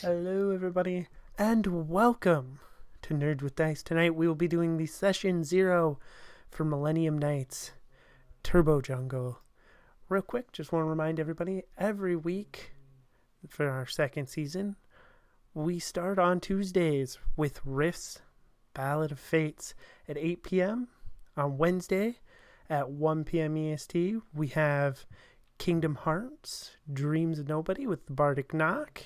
Hello, everybody, and welcome to Nerd with Dice. Tonight we will be doing the Session 0 for Millennium Nights Turbo Jungle. Real quick, just want to remind everybody, every week for our second season, we start on Tuesdays with Riffs, Ballad of Fates at 8 p.m. On Wednesday at 1 p.m. EST, we have Kingdom Hearts, Dreams of Nobody with the Bardic Knock.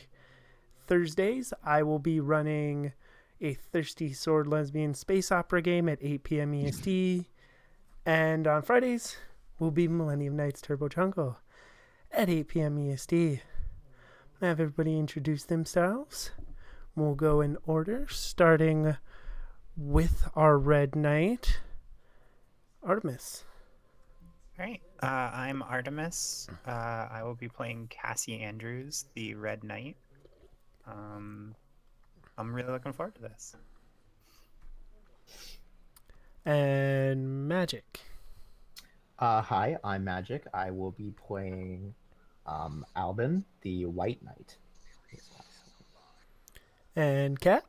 Thursdays, I will be running a Thirsty Sword Lesbian Space Opera game at 8 p.m. EST. And on Fridays, will be Millennium Nights Turbo Jungle at 8 p.m. EST. I'll have everybody introduce themselves. We'll go in order, starting with our Red Knight, Artemis. All right. I'm Artemis. I will be playing Cassie Andrews, the Red Knight. I'm really looking forward to this. And Magic. Hi, I'm Magic. I will be playing Albin, the White Knight. And Kat.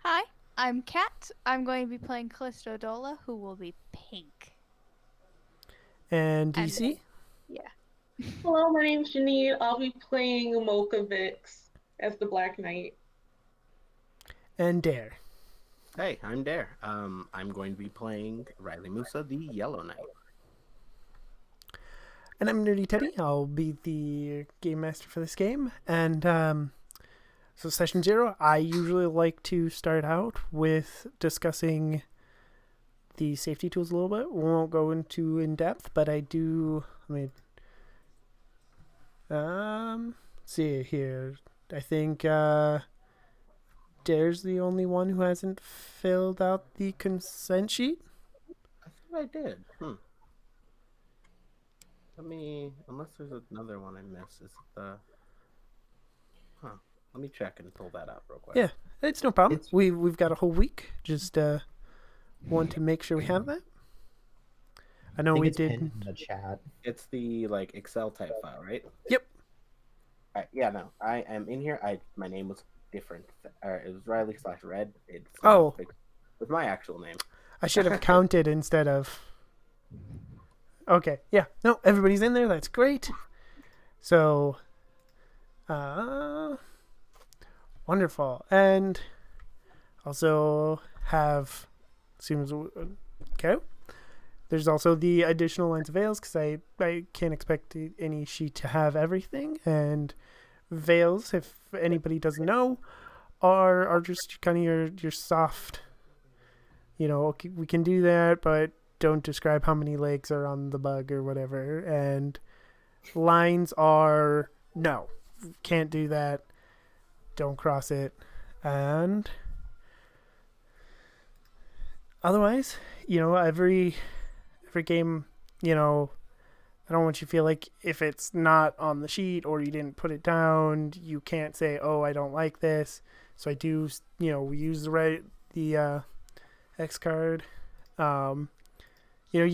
Hi, I'm Kat. I'm going to be playing Callisto Dola, who will be pink. And DC. Yeah. Hello, my name's Janine. I'll be playing Mocha Vix as the Black Knight. And Dare. Hey, I'm Dare. I'm going to be playing Riley Musa, the Yellow Knight. And I'm Nerdy Teddy. I'll be the game master for this game. And so Session 0, I usually like to start out with discussing the safety tools a little bit. We won't go into in depth, but I do. See here. I think Dare's the only one who hasn't filled out the consent sheet. I thought I did. Unless there's another one I missed. Is it the... Let me check and pull that up real quick. Yeah, it's no problem. We've got a whole week. Just want to make sure we have that. I know we did in the chat. It's the Excel type file, right? Yep. All right, yeah, no, I am in here. My name was different. It was Riley/Red. With my actual name. I should have counted instead of. Okay, yeah, no, everybody's in there. That's great. So, wonderful, and also have okay. There's also the additional lines of veils because I can't expect any sheet to have everything. And veils, if anybody doesn't know, are just kind of your soft. Okay, we can do that, but don't describe how many legs are on the bug or whatever. And lines are no, can't do that. Don't cross it. And otherwise, every game, I don't want you to feel like if it's not on the sheet or you didn't put it down, you can't say, oh, I don't like this. So I do, we use the X card. You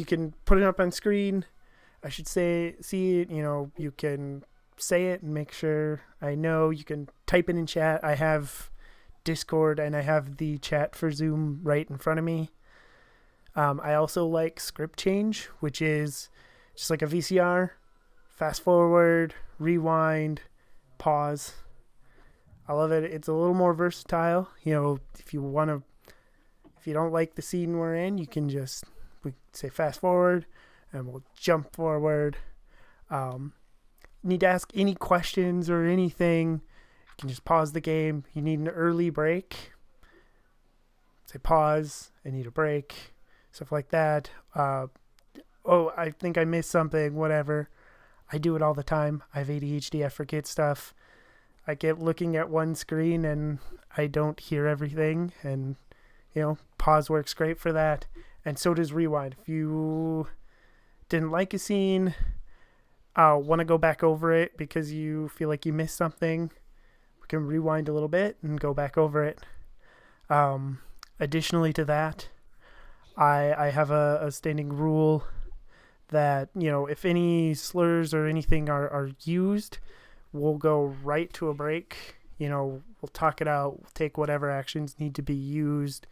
can put it up on screen. I should see it, you can say it and make sure I know. You can type it in chat. I have Discord and I have the chat for Zoom right in front of me. I also like script change, which is just like a VCR, fast forward, rewind, pause. I love it. It's a little more versatile. If you don't like the scene we're in, you can we say fast forward and we'll jump forward. Need to ask any questions or anything, you can just pause the game. You need an early break, say pause, I need a break. Stuff like that. I think I missed something, whatever. I do it all the time. I have ADHD, I forget stuff. I get looking at one screen and I don't hear everything. And, pause works great for that. And so does rewind. If you didn't like a scene, want to go back over it because you feel like you missed something, we can rewind a little bit and go back over it. Additionally to that, I have a standing rule that, if any slurs or anything are used, we'll go right to a break. We'll talk it out, take whatever actions need to be used,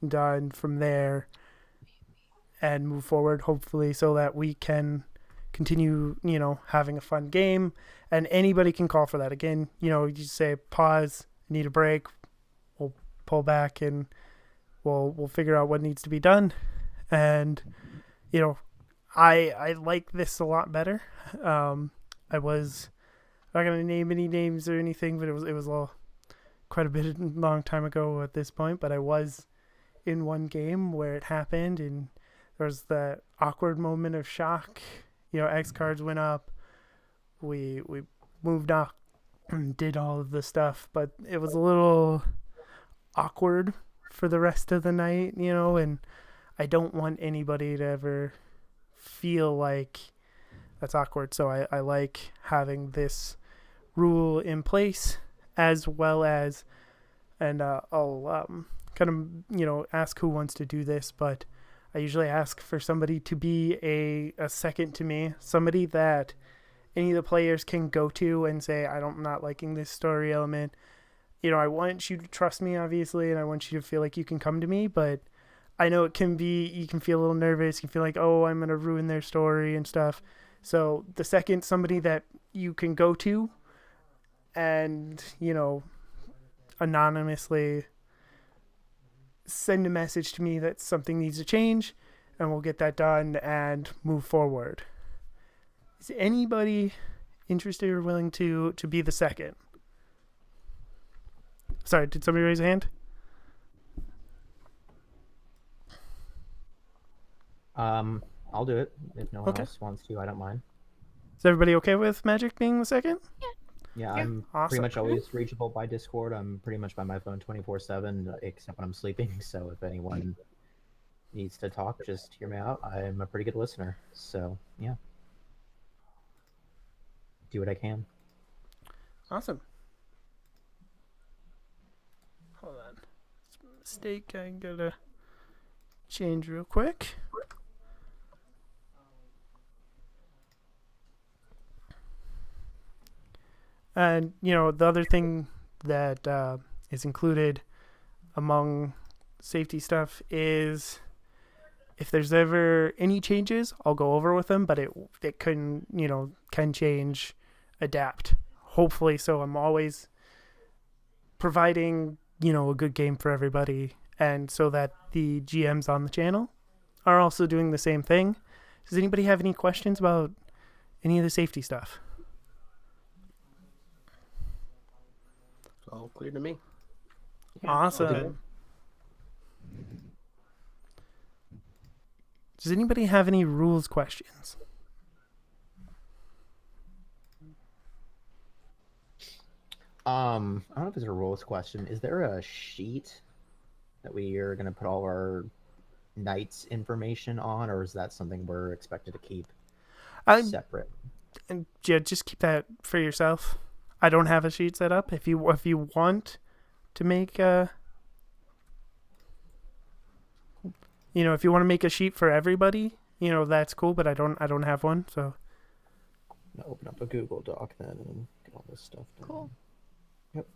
done from there, and move forward, hopefully, so that we can continue, having a fun game. And anybody can call for that. Again, you just say, pause, need a break. We'll pull back and we'll figure out what needs to be done. And, I like this a lot better. I was not going to name any names or anything, but it was quite a bit long time ago at this point, but I was in one game where it happened, and there was that awkward moment of shock. X cards went up. We moved on and did all of the stuff, but it was a little awkward for the rest of the night, and I don't want anybody to ever feel like that's awkward. So I like having this rule in place, as well as, and I'll kind of, ask who wants to do this, but I usually ask for somebody to be a second to me, somebody that any of the players can go to and say, I'm not liking this story element. I want you to trust me, obviously, and I want you to feel like you can come to me, but I know you can feel a little nervous. You can feel like, oh, I'm going to ruin their story and stuff. So the second somebody that you can go to and, anonymously send a message to me that something needs to change, and we'll get that done and move forward. Is anybody interested or willing to be the second? Sorry, did somebody raise a hand? I'll do it. If no one Okay. else wants to, I don't mind. Is everybody okay with Magic being the second? Yeah, I'm Awesome. pretty much always reachable by Discord. I'm pretty much by my phone 24/7, except when I'm sleeping. So if anyone needs to talk, just hear me out. I'm a pretty good listener. So yeah, do what I can. Awesome. Hold on. It's a mistake. I gotta change real quick. And, the other thing that is included among safety stuff is if there's ever any changes, I'll go over with them, but it can change, adapt, hopefully. So I'm always providing, a good game for everybody, and so that the GMs on the channel are also doing the same thing. Does anybody have any questions about any of the safety stuff? It's all clear to me. Awesome. Does anybody have any rules questions? I don't know if it's a rules question. Is there a sheet that we are going to put all our knights information on, or is that something we're expected to keep separate? And yeah, just keep that for yourself. I don't have a sheet set up. If you want to make if you want to make a sheet for everybody, that's cool. But I don't have one. So I'll open up a Google Doc then and get all this stuff done. Cool. Yep.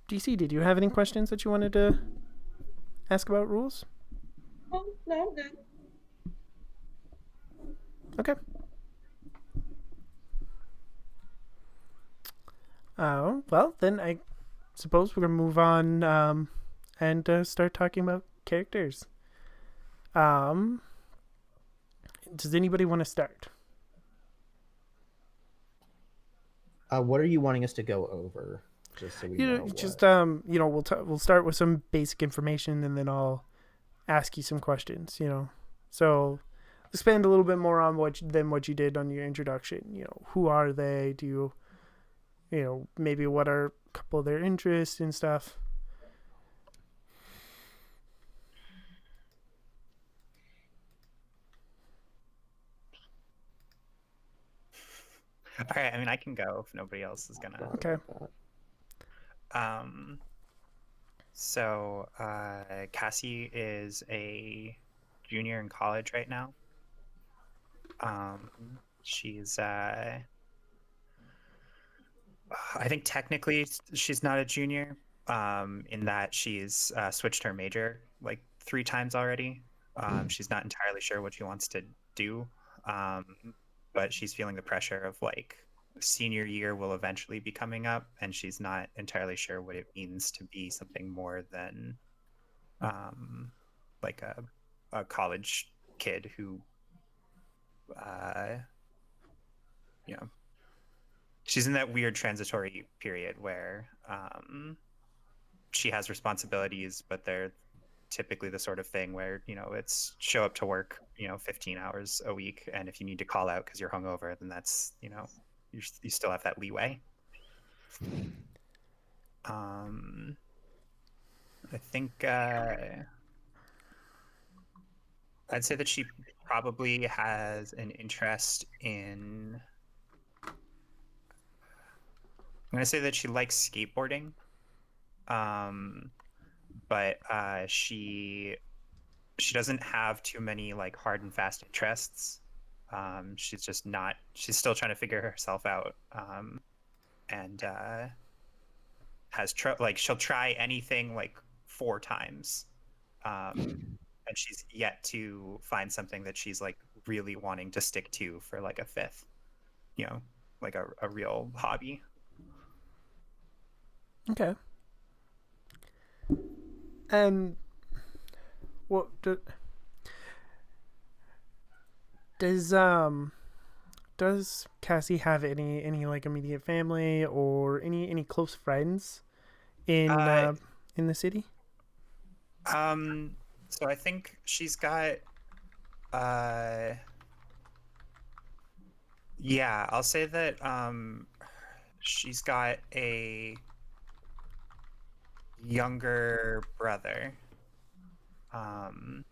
DC, did you have any questions that you wanted to ask about rules? Oh, no, I'm good. Okay. Well, then I suppose we're going to move on and start talking about characters. Does anybody want to start? What are you wanting us to go over? Just so we know. We'll start with some basic information, and then I'll ask you some questions. So expand a little bit more on what you did on your introduction. Who are they? Do you, maybe what are a couple of their interests and stuff? All right, I mean, I can go if nobody else is gonna. Okay. So Cassie is a junior in college right now. She's I think technically she's not a junior, in that she's switched her major like 3 times already. She's not entirely sure what she wants to do, um, but she's feeling the pressure of like senior year will eventually be coming up, and she's not entirely sure what it means to be something more than like a college kid who, uh, you know, she's in that weird transitory period where she has responsibilities, but they're typically the sort of thing where, you know, it's show up to work, you know, 15 hours a week, and if you need to call out because you're hungover, then that's, you know, you still have that leeway. I think I'd say that she probably has an interest in. I'm gonna say that she likes skateboarding, but she doesn't have too many like hard and fast interests. She's just not. She's still trying to figure herself out, and like she'll try anything like 4 times, and she's yet to find something that she's like really wanting to stick to for like a fifth. You know, like a real hobby. Okay. And what does Cassie have any like immediate family or any close friends in the city? So I think she's got yeah, I'll say that she's got a younger brother. And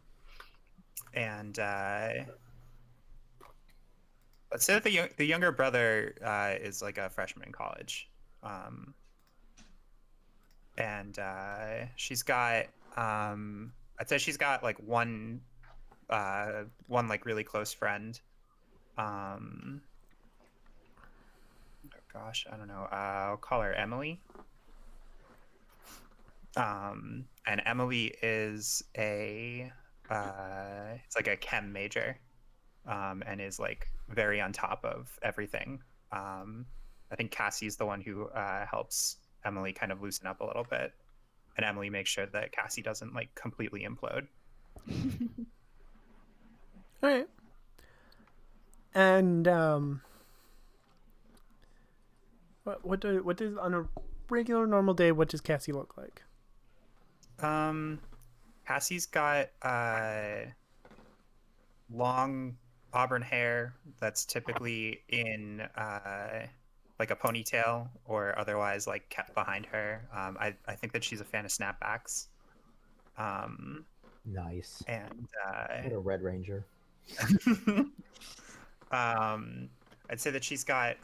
let's say that the younger brother is like a freshman in college. And she's got I'd say she's got like one like really close friend. Oh gosh, I don't know. I'll call her Emily. And Emily is it's like a chem major, and is like very on top of everything. I think Cassie's the one who helps Emily kind of loosen up a little bit, and Emily makes sure that Cassie doesn't like completely implode. All right. And what does on a regular normal day, what does Cassie look like? Cassie's got long auburn hair that's typically in like a ponytail or otherwise like kept behind her. I think that she's a fan of snapbacks. Nice. And what a Red Ranger. I'd say that she's got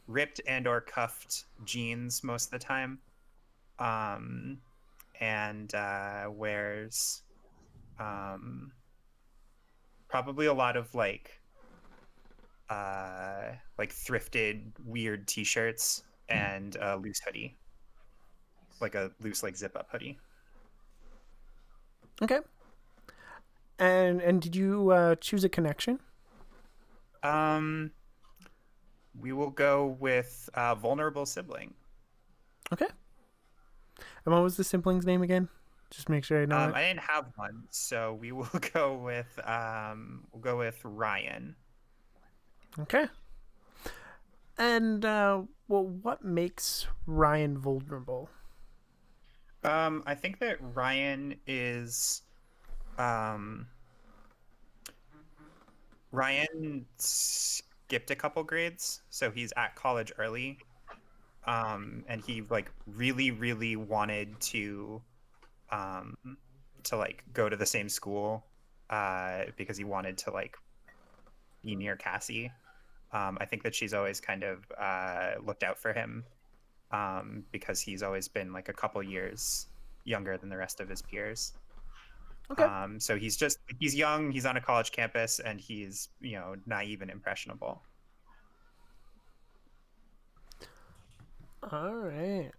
ripped and or cuffed jeans most of the time, and wears probably a lot of like thrifted weird t-shirts and a loose hoodie, like a loose like zip up hoodie. Okay. And did you choose a connection? We will go with vulnerable sibling. Okay. And what was the sibling's name again? Just make sure I know it. I didn't have one, so we will go with Ryan. Okay. And well, what makes Ryan vulnerable? I think that Ryan is Ryan skipped a couple grades, so he's at college early. And he like really wanted to like go to the same school because he wanted to like be near Cassie. I think that she's always kind of looked out for him because he's always been like a couple years younger than the rest of his peers. Okay. So he's young, he's on a college campus, and he's, naive and impressionable. All right.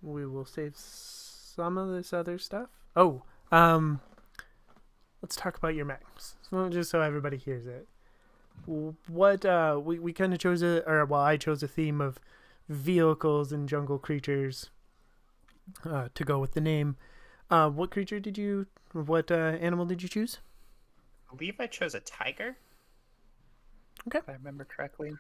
We will save some of this other stuff. Oh, let's talk about your mechs. Just so everybody hears it. What we kind of chose I chose a theme of vehicles and jungle creatures to go with the name. What animal did you choose? I believe I chose a tiger. Okay. If I remember correctly.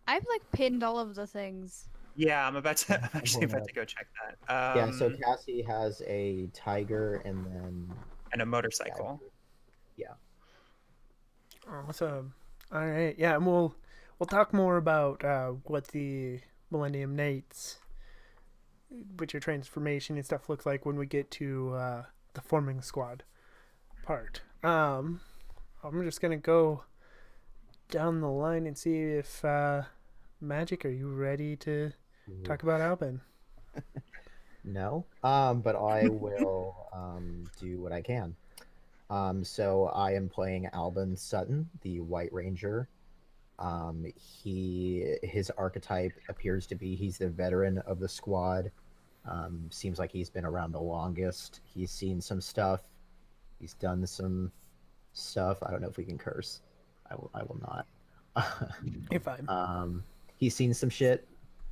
I've like pinned all of the things. Yeah, I'm actually about to go check that. Yeah, so Cassie has a tiger and a motorcycle. Yeah. Awesome. All right. Yeah, and we'll talk more about what the Millennium Knights, what your transformation and stuff looks like when we get to the forming squad part. I'm just gonna go down the line and see if Magic, are you ready to talk about Albin? No, but I will do what I can. So I am playing Albin Sutton, the White Ranger. His archetype appears to be he's the veteran of the squad. Seems like he's been around the longest. He's seen some stuff. He's done some stuff. I don't know if we can curse. I will not. You're fine. He's seen some shit.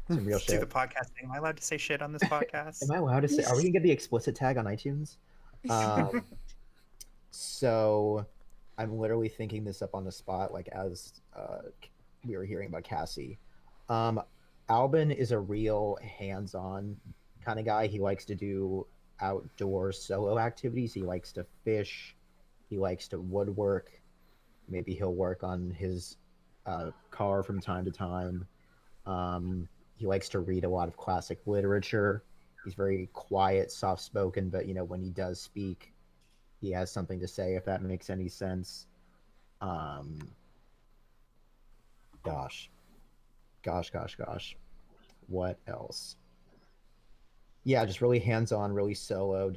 Some real Do shit. the podcast thing. Am I allowed to say shit on this podcast? Am I allowed to say? Are we gonna get the explicit tag on iTunes? So I'm literally thinking this up on the spot, like as we were hearing about Cassie. Albin is a real hands-on kind of guy. He likes to do outdoor solo activities. He likes to fish. He likes to woodwork. Maybe he'll work on his car from time to time. He likes to read a lot of classic literature. He's very quiet, soft-spoken, but when he does speak, he has something to say, if that makes any sense. Gosh. What else? Yeah, just really hands-on, really solo,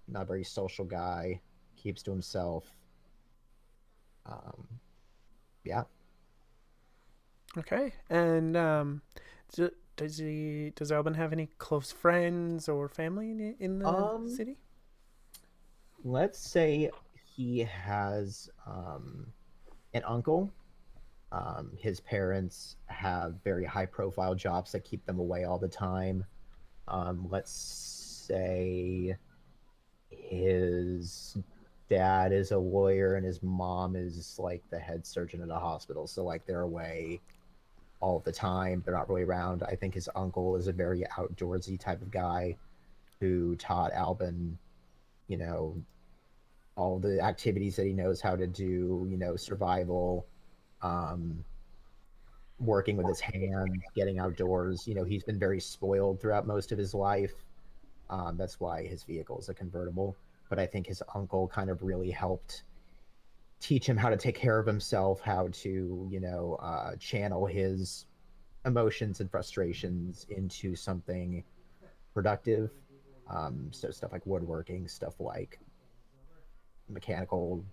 not a very social guy, keeps to himself. Yeah. Okay. And does Albin have any close friends or family in the city? Let's say he has an uncle. His parents have very high-profile jobs that keep them away all the time. Let's say his dad is a lawyer and his mom is like the head surgeon at a hospital. So like they're away all the time. They're not really around. I think his uncle is a very outdoorsy type of guy who taught Albin, all the activities that he knows how to do, survival, working with his hands, getting outdoors. He's been very spoiled throughout most of his life. That's why his vehicle is a convertible. But I think his uncle kind of really helped teach him how to take care of himself, how to, channel his emotions and frustrations into something productive. So stuff like woodworking, stuff like mechanical,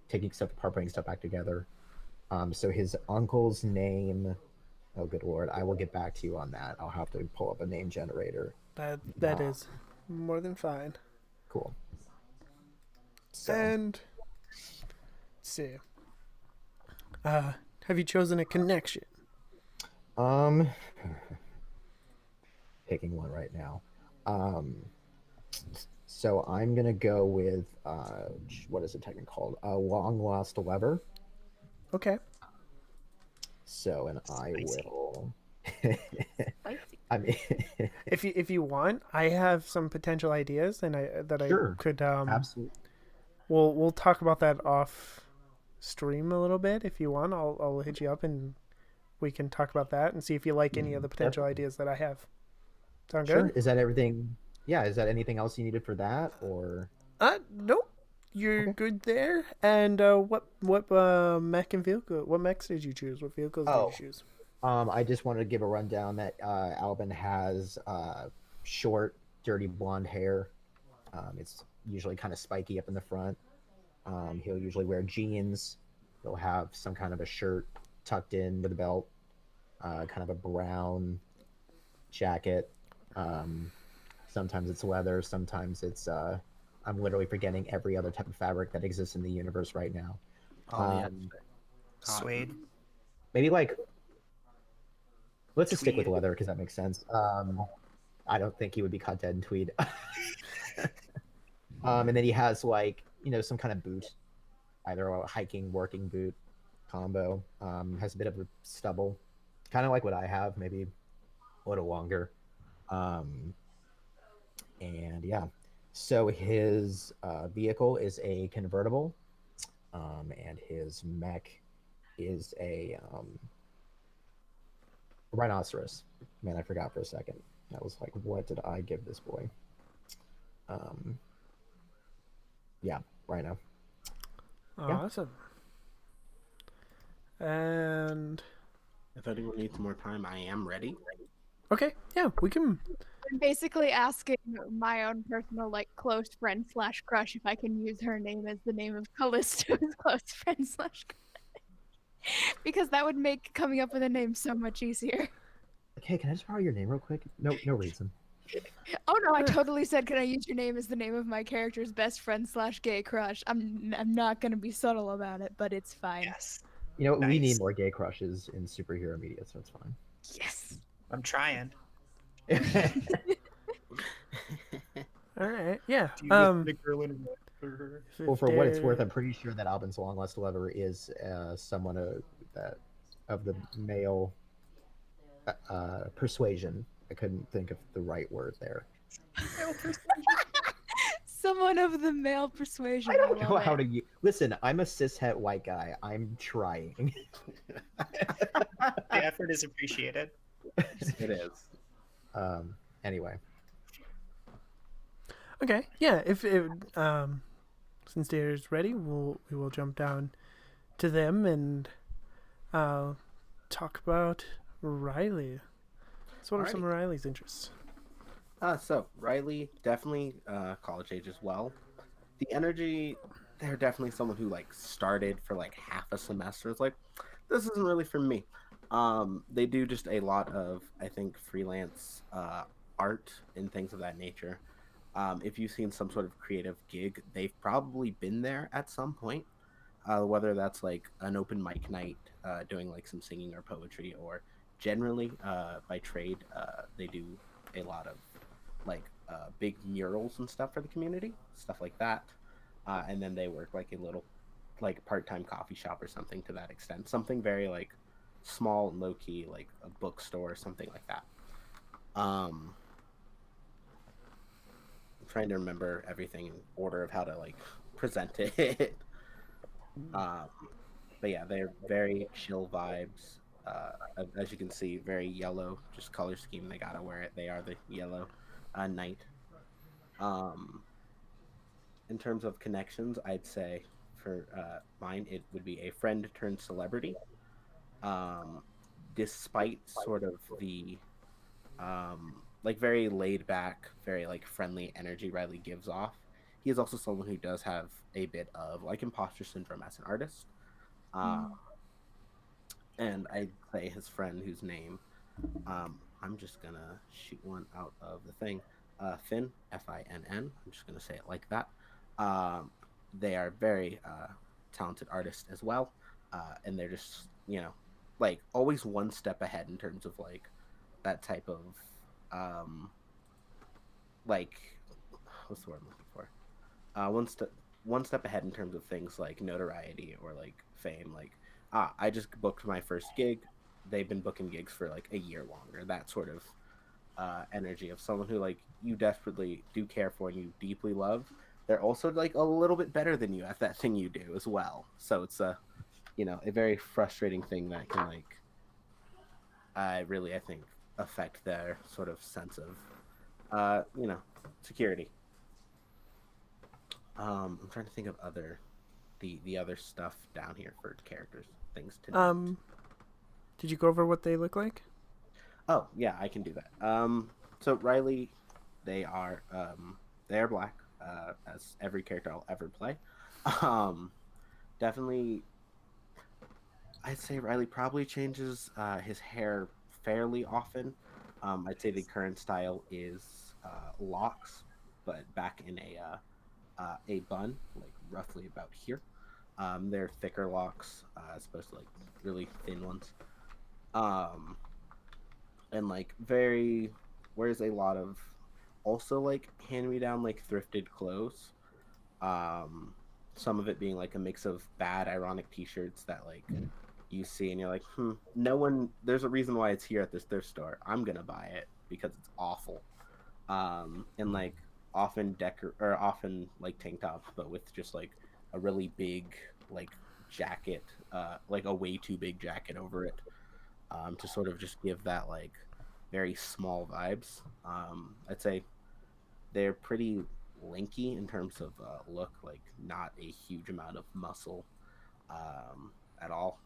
taking stuff apart, putting stuff back together. So his uncle's name, oh good lord, I will get back to you on that. I'll have to pull up a name generator. That is more than fine. Cool. So. And let's see. Have you chosen a connection? Picking one right now. So I'm gonna go with what is it technically called? A long lost lever. Okay. So and I will. Spicy. I mean, if you want, I have some potential ideas, and sure. I could absolutely. We'll talk about that off stream a little bit if you want. I'll hit you up and we can talk about that and see if you like any of the potential ideas that I have. Sound Sure. good? Is that everything? Yeah. Is that anything else you needed for that, or? Nope. You're Okay. good there. And what mech and vehicle? What mechs did you choose? What vehicles did you choose? I just wanted to give a rundown that Albin has short dirty blonde hair. It's usually kind of spiky up in the front. He'll usually wear jeans. He'll have some kind of a shirt tucked in with a belt, kind of a brown jacket. Sometimes it's leather. Sometimes it's I'm literally forgetting every other type of fabric that exists in the universe right now. Suede. Maybe like let's just stick with Tweed. leather because that makes sense. I don't think he would be caught dead in tweed. And then he has like some kind of boot, either a hiking working boot combo. Has a bit of a stubble, kind of like what I have, maybe a little longer. And yeah, so his vehicle is a convertible, and his mech is a rhinoceros. Man, I forgot for a second. That was like, what did I give this boy? Yeah, rhino. Yeah. Awesome. And If anyone needs more time, I am ready. okay, yeah, we can. I'm basically asking my own personal, like, close friend / crush if I can use her name as the name of Callisto's close friend / crush. Because that would make coming up with a name so much easier. Okay, can I just borrow your name real quick? No reason. Oh no, I totally said, can I use your name as the name of my character's best friend / gay crush? I'm not gonna be subtle about it, but it's fine. Yes. We need Nice. more gay crushes in superhero media, so it's fine. Yes. I'm trying. All right, yeah. The girl in red. Well, for what it's worth, I'm pretty sure that Albin's long lost lover is someone that of the male persuasion. I couldn't think of the right word there. Someone of the male persuasion. I don't know love how it. to listen. I'm a cishet white guy. I'm trying. The effort is appreciated. It is. Anyway, Okay, yeah. If since Dare's ready, we will jump down to them and talk about Riley. So, what are some of Riley's interests? So Riley, definitely college age as well. The energy, they're definitely someone who like started for like half a semester. It's like, this isn't really for me. They do just a lot of, I think, freelance art and things of that nature. If you've seen some sort of creative gig, they've probably been there at some point. Whether that's like an open mic night, doing like some singing or poetry, or generally by trade, they do a lot of like big murals and stuff for the community, stuff like that. And then they work like a little like part-time coffee shop or something to that extent, something very like small and low-key, like a bookstore or something like that. I'm trying to remember everything in order of how to like present it. But yeah, they're very chill vibes. As you can see, very yellow, just color scheme. They gotta wear it. They are the yellow knight. In terms of connections, I'd say for mine, it would be a friend turned celebrity. Despite sort of the like very laid back, very like friendly energy Riley gives off, he is also someone who does have a bit of like imposter syndrome as an artist. And I'd say his friend, whose name I'm just gonna shoot one out of the thing, Finn, Finn. I'm just gonna say it like that. They are very talented artists as well, and they're just like always one step ahead in terms of like that type of like what's the word I'm looking for? One step ahead in terms of things like notoriety or like fame. Like I just booked my first gig. They've been booking gigs for like a year longer. That sort of energy of someone who like you desperately do care for and you deeply love. They're also like a little bit better than you at that thing you do as well. So it's a very frustrating thing that can like really, I think, affect their sort of sense of security. I'm trying to think of the other stuff down here for characters, things to note. Did you go over what they look like? Oh yeah, I can do that. So Riley, They are black, as every character I'll ever play. Um, Definitely, I'd say Riley probably changes his hair fairly often. I'd say the current style is locks, but back in a bun, like roughly about here. They're thicker locks, as opposed to like really thin ones. Um, and like very wears a lot of also like hand me down like thrifted clothes. Um, some of it being like a mix of bad ironic T-shirts that like you see and you're like, no one. There's a reason why it's here at this thrift store. I'm gonna buy it because it's awful. And like often like tank tops, but with just like a really big like jacket, like a way too big jacket over it, to sort of just give that like very small vibes. I'd say they're pretty lanky in terms of look, like not a huge amount of muscle at all.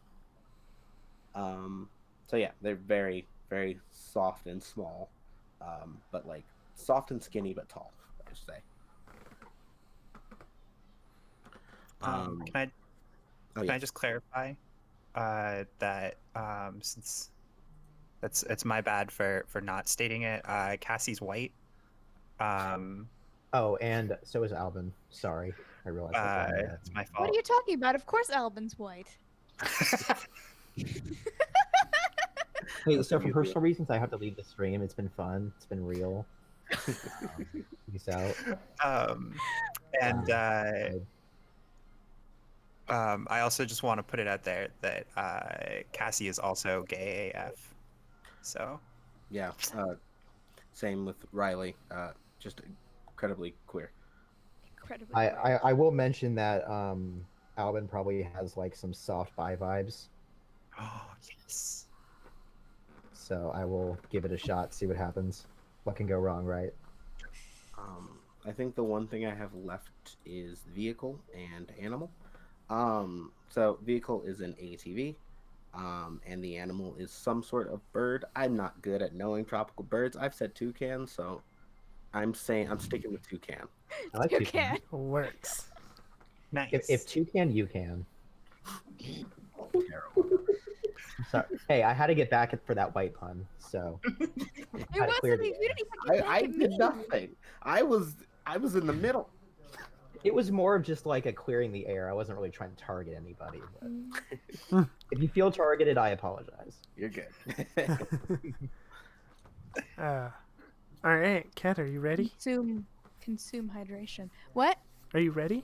Um, so yeah, they're very very soft and small, but like soft and skinny but tall. I should say. Um, Can oh I yeah, just clarify that since it's my bad for not stating it. Cassie's white. Um, Oh, and so is Alvin. Sorry, I realized I forgot that. it's my What fault. are you talking about? Of course Albin's white. Hey, That's so a for good personal reasons, I have to leave the stream. It's been fun. It's been real. Peace out. um, and Bye. I also just want to put it out there that Cassie is also gay AF. So yeah. Same with Riley. Just incredibly queer. Incredibly. I will mention that Alvin probably has like some soft bi vibes, oh yes. so I will give it a shot. See what happens. What can go wrong, right? I think the one thing I have left is vehicle and animal. So vehicle is an ATV, and the animal is some sort of bird. I'm not good at knowing tropical birds. I've said toucan, so I'm sticking with toucan. I like You toucan. can. Works. Nice. If toucan, you can. Terrible. Sorry. Hey, I had to get back for that white pun, so It Had to clear wasn't the even. You didn't even I, get back I at did me. nothing. I was in the middle. it was more of just like a clearing the air. I wasn't really trying to target anybody. But if you feel targeted, I apologize. You're good. All right, Kat, are you ready? Consume hydration. What? Are you ready?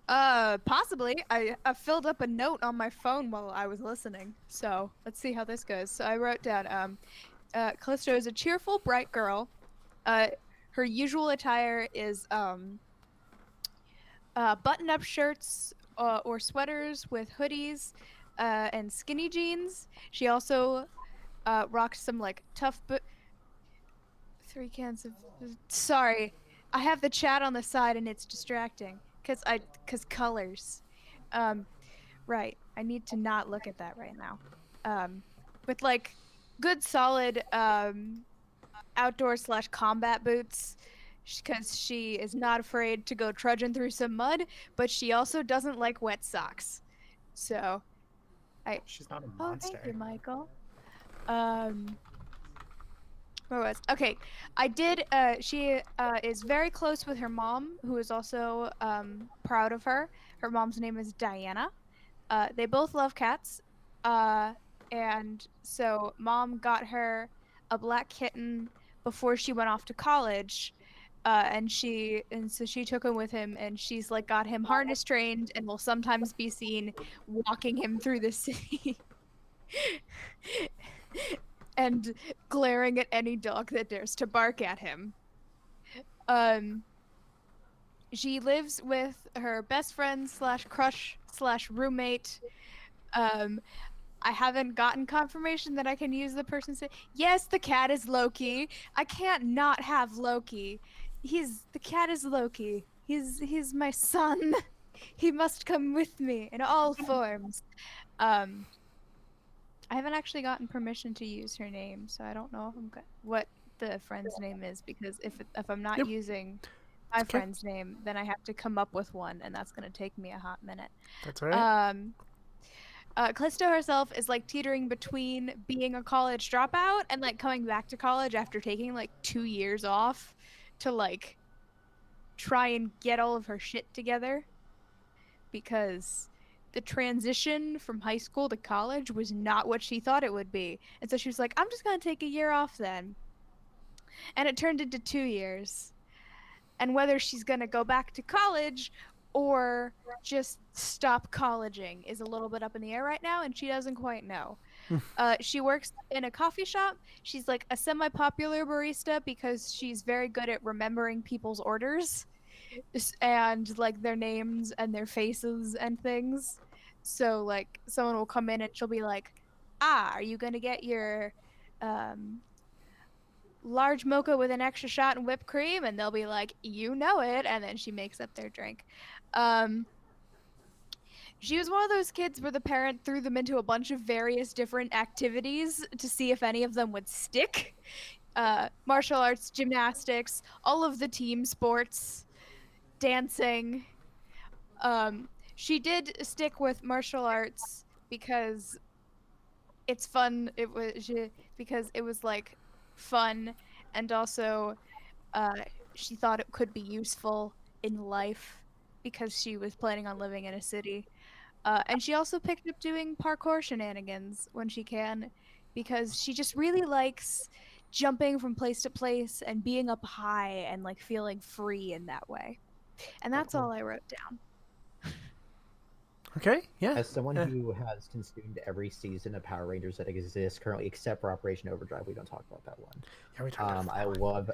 Possibly. I filled up a note on my phone while I was listening. So let's see how this goes. So I wrote down, Callisto is a cheerful, bright girl. Her usual attire is button-up shirts or sweaters with hoodies and skinny jeans. She also rocks some like tough 3 cans of. Sorry, I have the chat on the side and it's distracting because colors. Right. I need to not look at that right now. With like good solid outdoor / combat boots, because she is not afraid to go trudging through some mud, but she also doesn't like wet socks. So, She's not a oh, monster. thank you, Michael. Where was? Okay, I did. She is very close with her mom, who is also proud of her. Her mom's name is Diana. They both love cats, and so mom got her a black kitten before she went off to college, and so she took him with him, and she's like got him harness trained, and will sometimes be seen walking him through the city. And glaring at any dog that dares to bark at him. She lives with her best friend / crush / roommate. I haven't gotten confirmation that I can use the person's name. Yes, the cat is Loki. I can't not have Loki. The cat is Loki. He's my son. He must come with me in all forms. I haven't actually gotten permission to use her name, so I don't know if I'm what the friend's name is, because if I'm not Yep. using my Okay. friend's name, then I have to come up with one, and that's gonna take me a hot minute. That's all right. Callisto herself is like teetering between being a college dropout and like coming back to college after taking like 2 years off to like try and get all of her shit together, because the transition from high school to college was not what she thought it would be. And so she was like, I'm just going to take a year off then. And it turned into 2 years. And whether she's going to go back to college or just stop colleging is a little bit up in the air right now, and she doesn't quite know. She works in a coffee shop. She's like a semi-popular barista because she's very good at remembering people's orders and like their names and their faces and things. So like someone will come in and she'll be like, are you gonna get your large mocha with an extra shot and whipped cream? And they'll be like, you know it. And then she makes up their drink. She was one of those kids where the parent threw them into a bunch of various different activities to see if any of them would stick. Martial arts, gymnastics, all of the team sports, dancing. She did stick with martial arts because it's fun. Because it was like fun, and also she thought it could be useful in life because she was planning on living in a city. And she also picked up doing parkour shenanigans when she can, because she just really likes jumping from place to place and being up high and like feeling free in that way. And that's all I wrote down. Okay. Yeah. As someone who has consumed every season of Power Rangers that exists currently, except for Operation Overdrive, we don't talk about that one. Yeah, we talked about I love,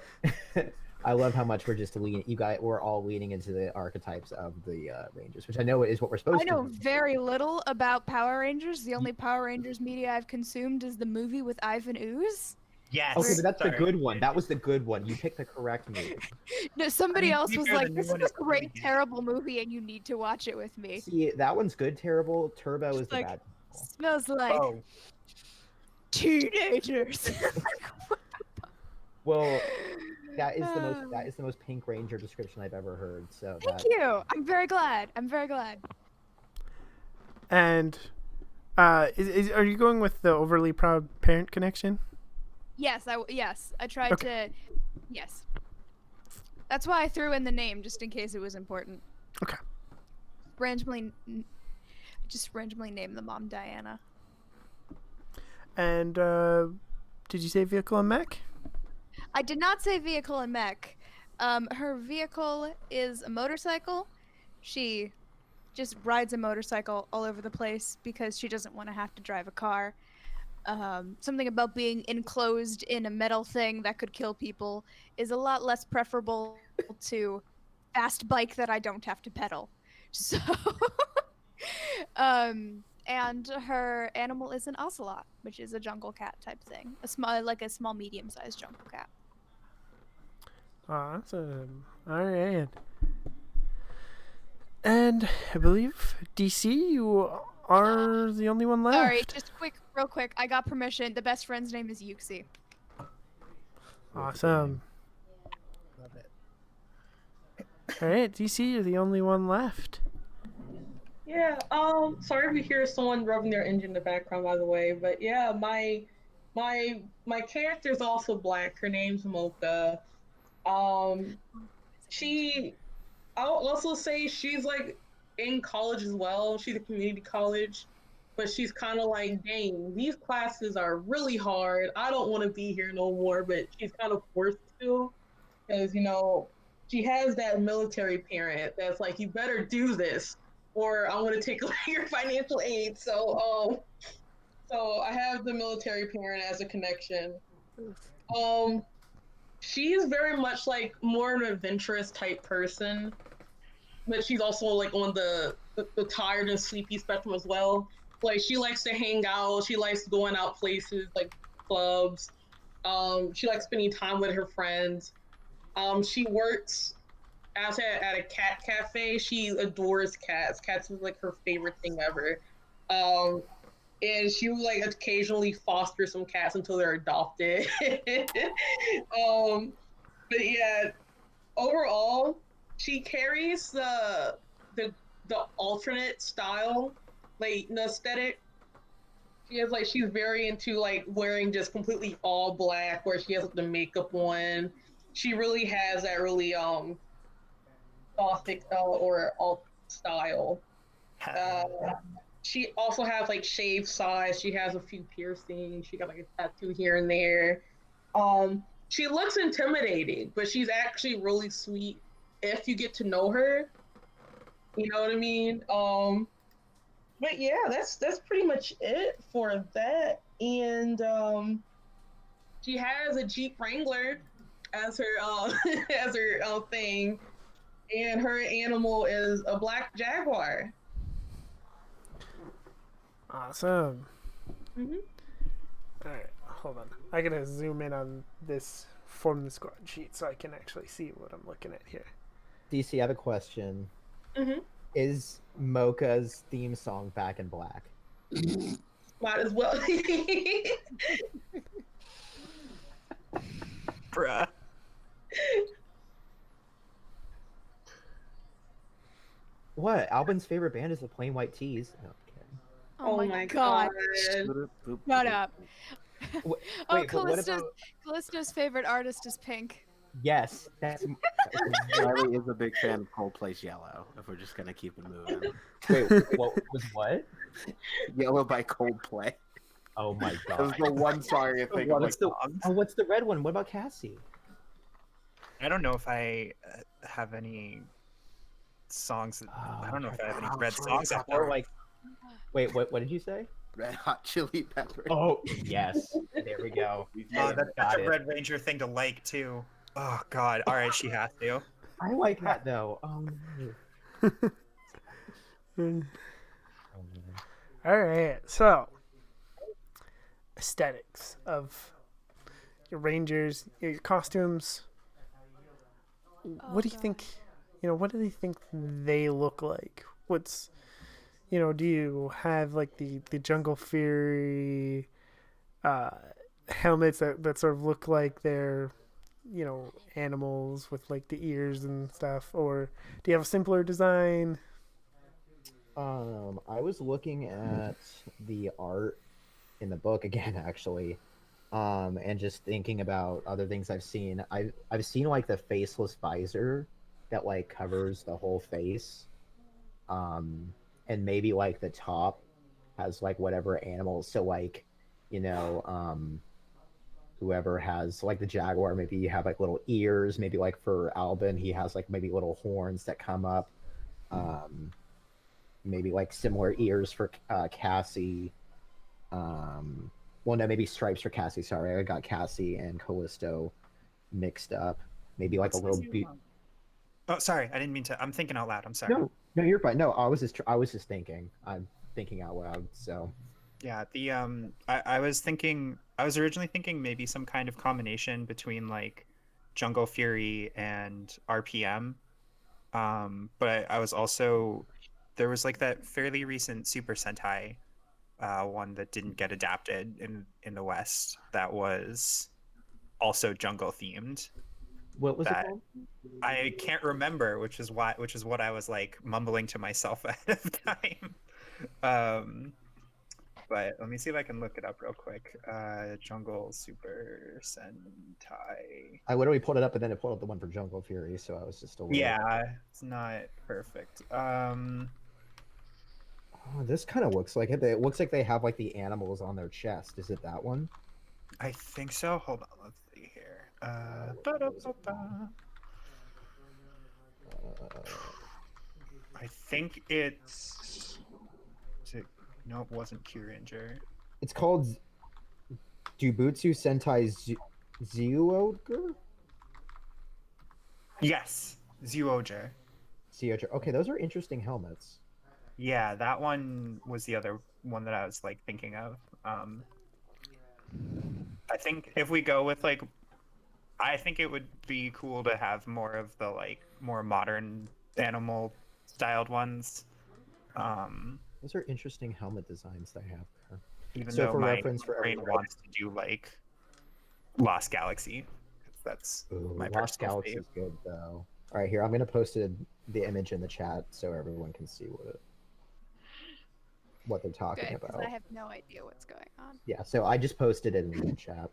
I love how much we're just leaning. We're all leaning into the archetypes of the Rangers, which I know is what we're supposed I know to do. very little about Power Rangers. The only Power Rangers media I've consumed is the movie with Ivan Ooze. Yes. Okay, but that's the sorry. good one. That was the good one. You picked the correct movie. No, somebody I mean, to else be was fair, the like, new "This is one a is really great, good. terrible movie, and you need to watch it with me." See, that one's good, terrible. Turbo Just is the like, bad. smells like Oh, teenagers. Well, that is the most Pink Ranger description I've ever heard. So Thank you. I'm very glad. I'm very glad. And are you going with the overly proud parent connection? Yes, I tried to. Yes. That's why I threw in the name, just in case it was important. Okay. Just randomly name the mom Diana. And did you say vehicle and mech? I did not say vehicle and mech. Her vehicle is a motorcycle. She just rides a motorcycle all over the place because she doesn't want to have to drive a car. Something about being enclosed in a metal thing that could kill people is a lot less preferable to fast bike that I don't have to pedal. So, and her animal is an ocelot, which is a jungle cat type thing, a small medium-sized jungle cat. Awesome. All right. And I believe DC, you are the only one left. Sorry, just real quick. I got permission. The best friend's name is Yuxi. Awesome. Love it. All right, DC, you're the only one left. Yeah, sorry if you hear someone rubbing their engine in the background, by the way, but yeah, my character is also black. Her name's Mocha. I'll also say she's like in college as well. She's a community college, but she's kind of like, dang, these classes are really hard. I don't want to be here no more, but she's kind of forced to, because she has that military parent that's like, you better do this, or I'm gonna take your financial aid. So I have the military parent as a connection. She's very much like more an adventurous type person, but she's also like on the tired and sleepy spectrum as well. Like, she likes to hang out. She likes going out places like clubs. She likes spending time with her friends. She works at a cat cafe. She adores cats. Cats is like her favorite thing ever. and she would like occasionally foster some cats until they're adopted. But yeah, overall, she carries the the alternate style, like the aesthetic. She has like she's very into like wearing just completely all black, where she has like, the makeup on. She really has that really gothic or alt style. Uh, she also has like shaved sides. She has a few piercings. She got like a tattoo here and there. She looks intimidating, but she's actually really sweet if you get to know her. You know what I mean? But yeah, that's pretty much it for that. And she has a Jeep Wrangler as her as her thing, and her animal is a black jaguar. Awesome. Mm-hmm. All right, hold on. I gotta zoom in on this form the squad sheet so I can actually see what I'm looking at here. DC, I have a question. Mm-hmm. Is Mocha's theme song Back in Black? Might as well. Bruh. What? Albin's favorite band is the Plain White Tees. No, I'm kidding. Oh, my god. Shut up. Wait, Oh, but what about... Callisto's favorite artist is Pink. Yes, that's... Riley is a big fan of Coldplay's Yellow, if we're just gonna keep it moving. Wait, what was what? Yellow by Coldplay. Oh my That was god. the one song I think of. What's what's the red one? What about Cassie? I don't know if I have any songs. I don't know if I have any red songs. Or like, wait, what did you say? Red Hot Chili Peppers. Oh yes, there we go. That's a Red Ranger thing to like too. Oh God! All right, she has to. I like that though. All right, so aesthetics of your rangers, your costumes. What do you think? What do they think they look like? What's, do you have like the Jungle Fury helmets that sort of look like they're, animals with like the ears and stuff, or do you have a simpler design? I was looking at the art in the book again, actually, and just thinking about other things I've seen. I've seen like the faceless visor that like covers the whole face, and maybe like the top has like whatever animals. So like, whoever has like the jaguar, maybe you have like little ears. Maybe like for Albin, he has like maybe little horns that come up. Maybe like similar ears for Cassie. Well, no, maybe stripes for Cassie. Sorry, I got Cassie and Callisto mixed up. Maybe like a little. Oh, sorry, I didn't mean to. I'm thinking out loud. I'm sorry. No, you're fine. No, I was just thinking. I'm thinking out loud. So. Yeah, I was originally thinking maybe some kind of combination between like Jungle Fury and RPM. But I was also, there was like that fairly recent Super Sentai one that didn't get adapted in the West that was also jungle themed. What was it called? I can't remember, which is what I was like mumbling to myself ahead of time. But let me see if I can look it up real quick. Jungle Super Sentai. I literally pulled it up, and then it pulled up the one for Jungle Fury, so I was just a little... Yeah, it's not perfect. Oh, this kind of looks like it. It looks like they have like the animals on their chest. Is it that one? I think so. Hold on, let's see here. I think it's... No, it wasn't Kyuranger. It's called Jubutsu Sentai Zyuoger? Yes, Zyuoger. Zyuoger. Okay, those are interesting helmets. Yeah, that one was the other one that I was like thinking of. I think if we go with like, I think it would be cool to have more of the like more modern animal styled ones. Those are interesting helmet designs they have there. Even So though for my reference for brain everybody, wants to do like Lost Galaxy. That's ooh, my Lost personal Galaxy fave. is good though. All right, here I'm gonna post the image in the chat so everyone can see what they're talking Good, because about. I have no idea what's going on. Yeah, so I just posted it in the chat.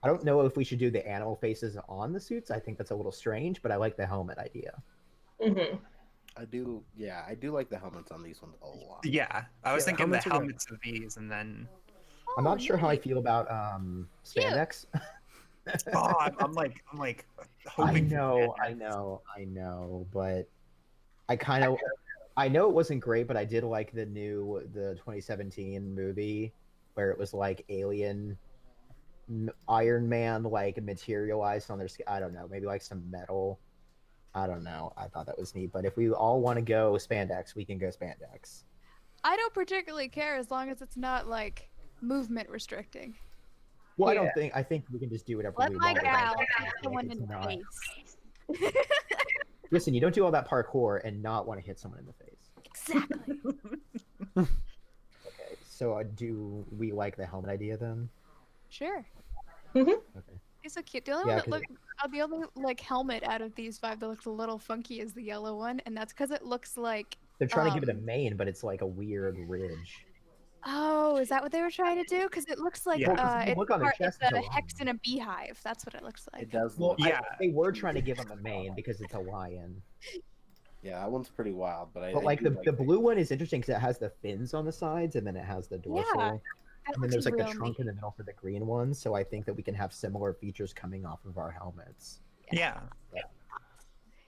I don't know if we should do the animal faces on the suits. I think that's a little strange, but I like the helmet idea. Mm-hmm. I do like the helmets on these ones a lot. Yeah, I was Yeah, thinking the helmets are good. helmets of these, and then I'm not Oh, sure how I neat. feel about Cute. spandex. oh, I'm like I hoping for know, spandex. I know, but I know it wasn't great, but I did like the 2017 movie where it was like alien Iron Man like materialized on their skin. I don't know, maybe like some metal. I don't know. I thought that was neat. But if we all want to go spandex, we can go spandex. I don't particularly care as long as it's not like movement restricting. Well, Yeah. I think we can just do whatever Let we my want. gal Like, hit someone in it's the not- face. Listen, you don't do all that parkour and not want to hit someone in the face. Exactly. Okay, so do we like the helmet idea then? Sure. Okay. It's so cute. The only Yeah, one that the only like helmet out of these 5 that looks a little funky is the yellow one, and that's because it looks like. They're trying to give it a mane, but it's like a weird ridge. Oh, is that what they were trying to do? Because it looks like Yeah. Well, 'cause if you it's, look on their it's chest, it's a a lion. hex in a beehive. That's what it looks like. It does Well, look. Yeah. they were trying to give him a mane because it's a lion. Yeah, that one's pretty wild, but But I like do the blue one is interesting because it has the fins on the sides and then it has the dorsal. That And then looks there's like the real trunk neat. in the middle for the green one. So I think that we can have similar features coming off of our helmets. Yeah.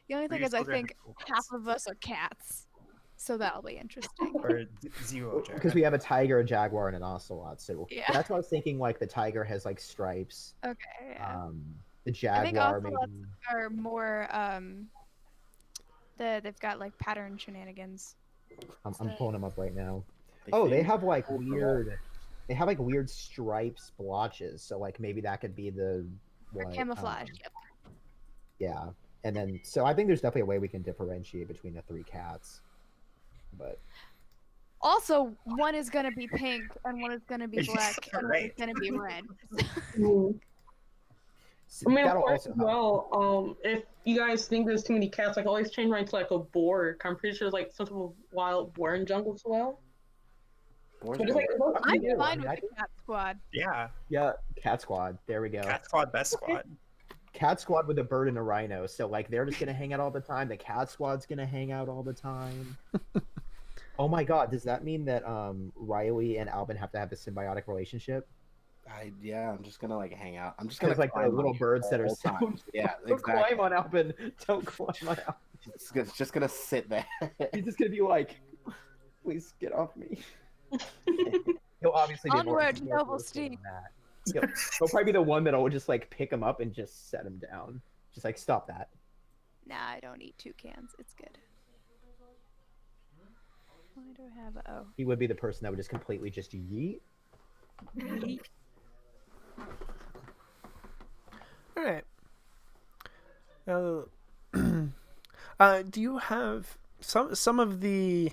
The only thing is, I Reusable think graphical half cards. of us are cats, so that'll be interesting. Or zero Because we have a tiger, a jaguar, and an ocelot. So Yeah. that's what I was thinking. Like the tiger has like stripes. Okay. Yeah. The I think jaguar ocelots maybe. are more they've got like pattern shenanigans. I'm pulling them up right now. They Oh, they seem have like cool for weird. They have like weird stripe splotches. So like maybe that could be the Or what, camouflage. Yep. Yeah, and then so I think there's definitely a way we can differentiate between the 3 cats. But Also, one is gonna be pink and one is gonna be black and one is Right. gonna be red. I mean, of that'll course, also as help. well, if you guys think there's too many cats, I can always change mine to like a boar. I'm pretty sure there's like some sort of wild boar in jungle as well. Boars But it's go- like, it looks I'm cute. fine I with the cat squad. Yeah. Yeah, cat squad. There we go. Cat squad, best squad. Cat squad with a bird and a rhino. So like they're just gonna hang out all the time. The cat squad's gonna hang out all the time. Oh my god, does that mean that Riley and Albin have to have a symbiotic relationship? yeah, I'm just gonna like hang out. I'm just gonna Because like the climb on little you birds that the are whole so time. Yeah, don't climb exactly. on Albin. Don't climb on Albin. It's just gonna sit there. He's just gonna be like, please get off me. He'll obviously be more Onward, more noble forceful steed. than that. He'll probably be the one that'll just like pick him up and just set him down. Just like stop that. Nah, I don't eat toucans. It's good. Why do I have oh? He would be the person that would just completely just yeet. All right. Do you have some of the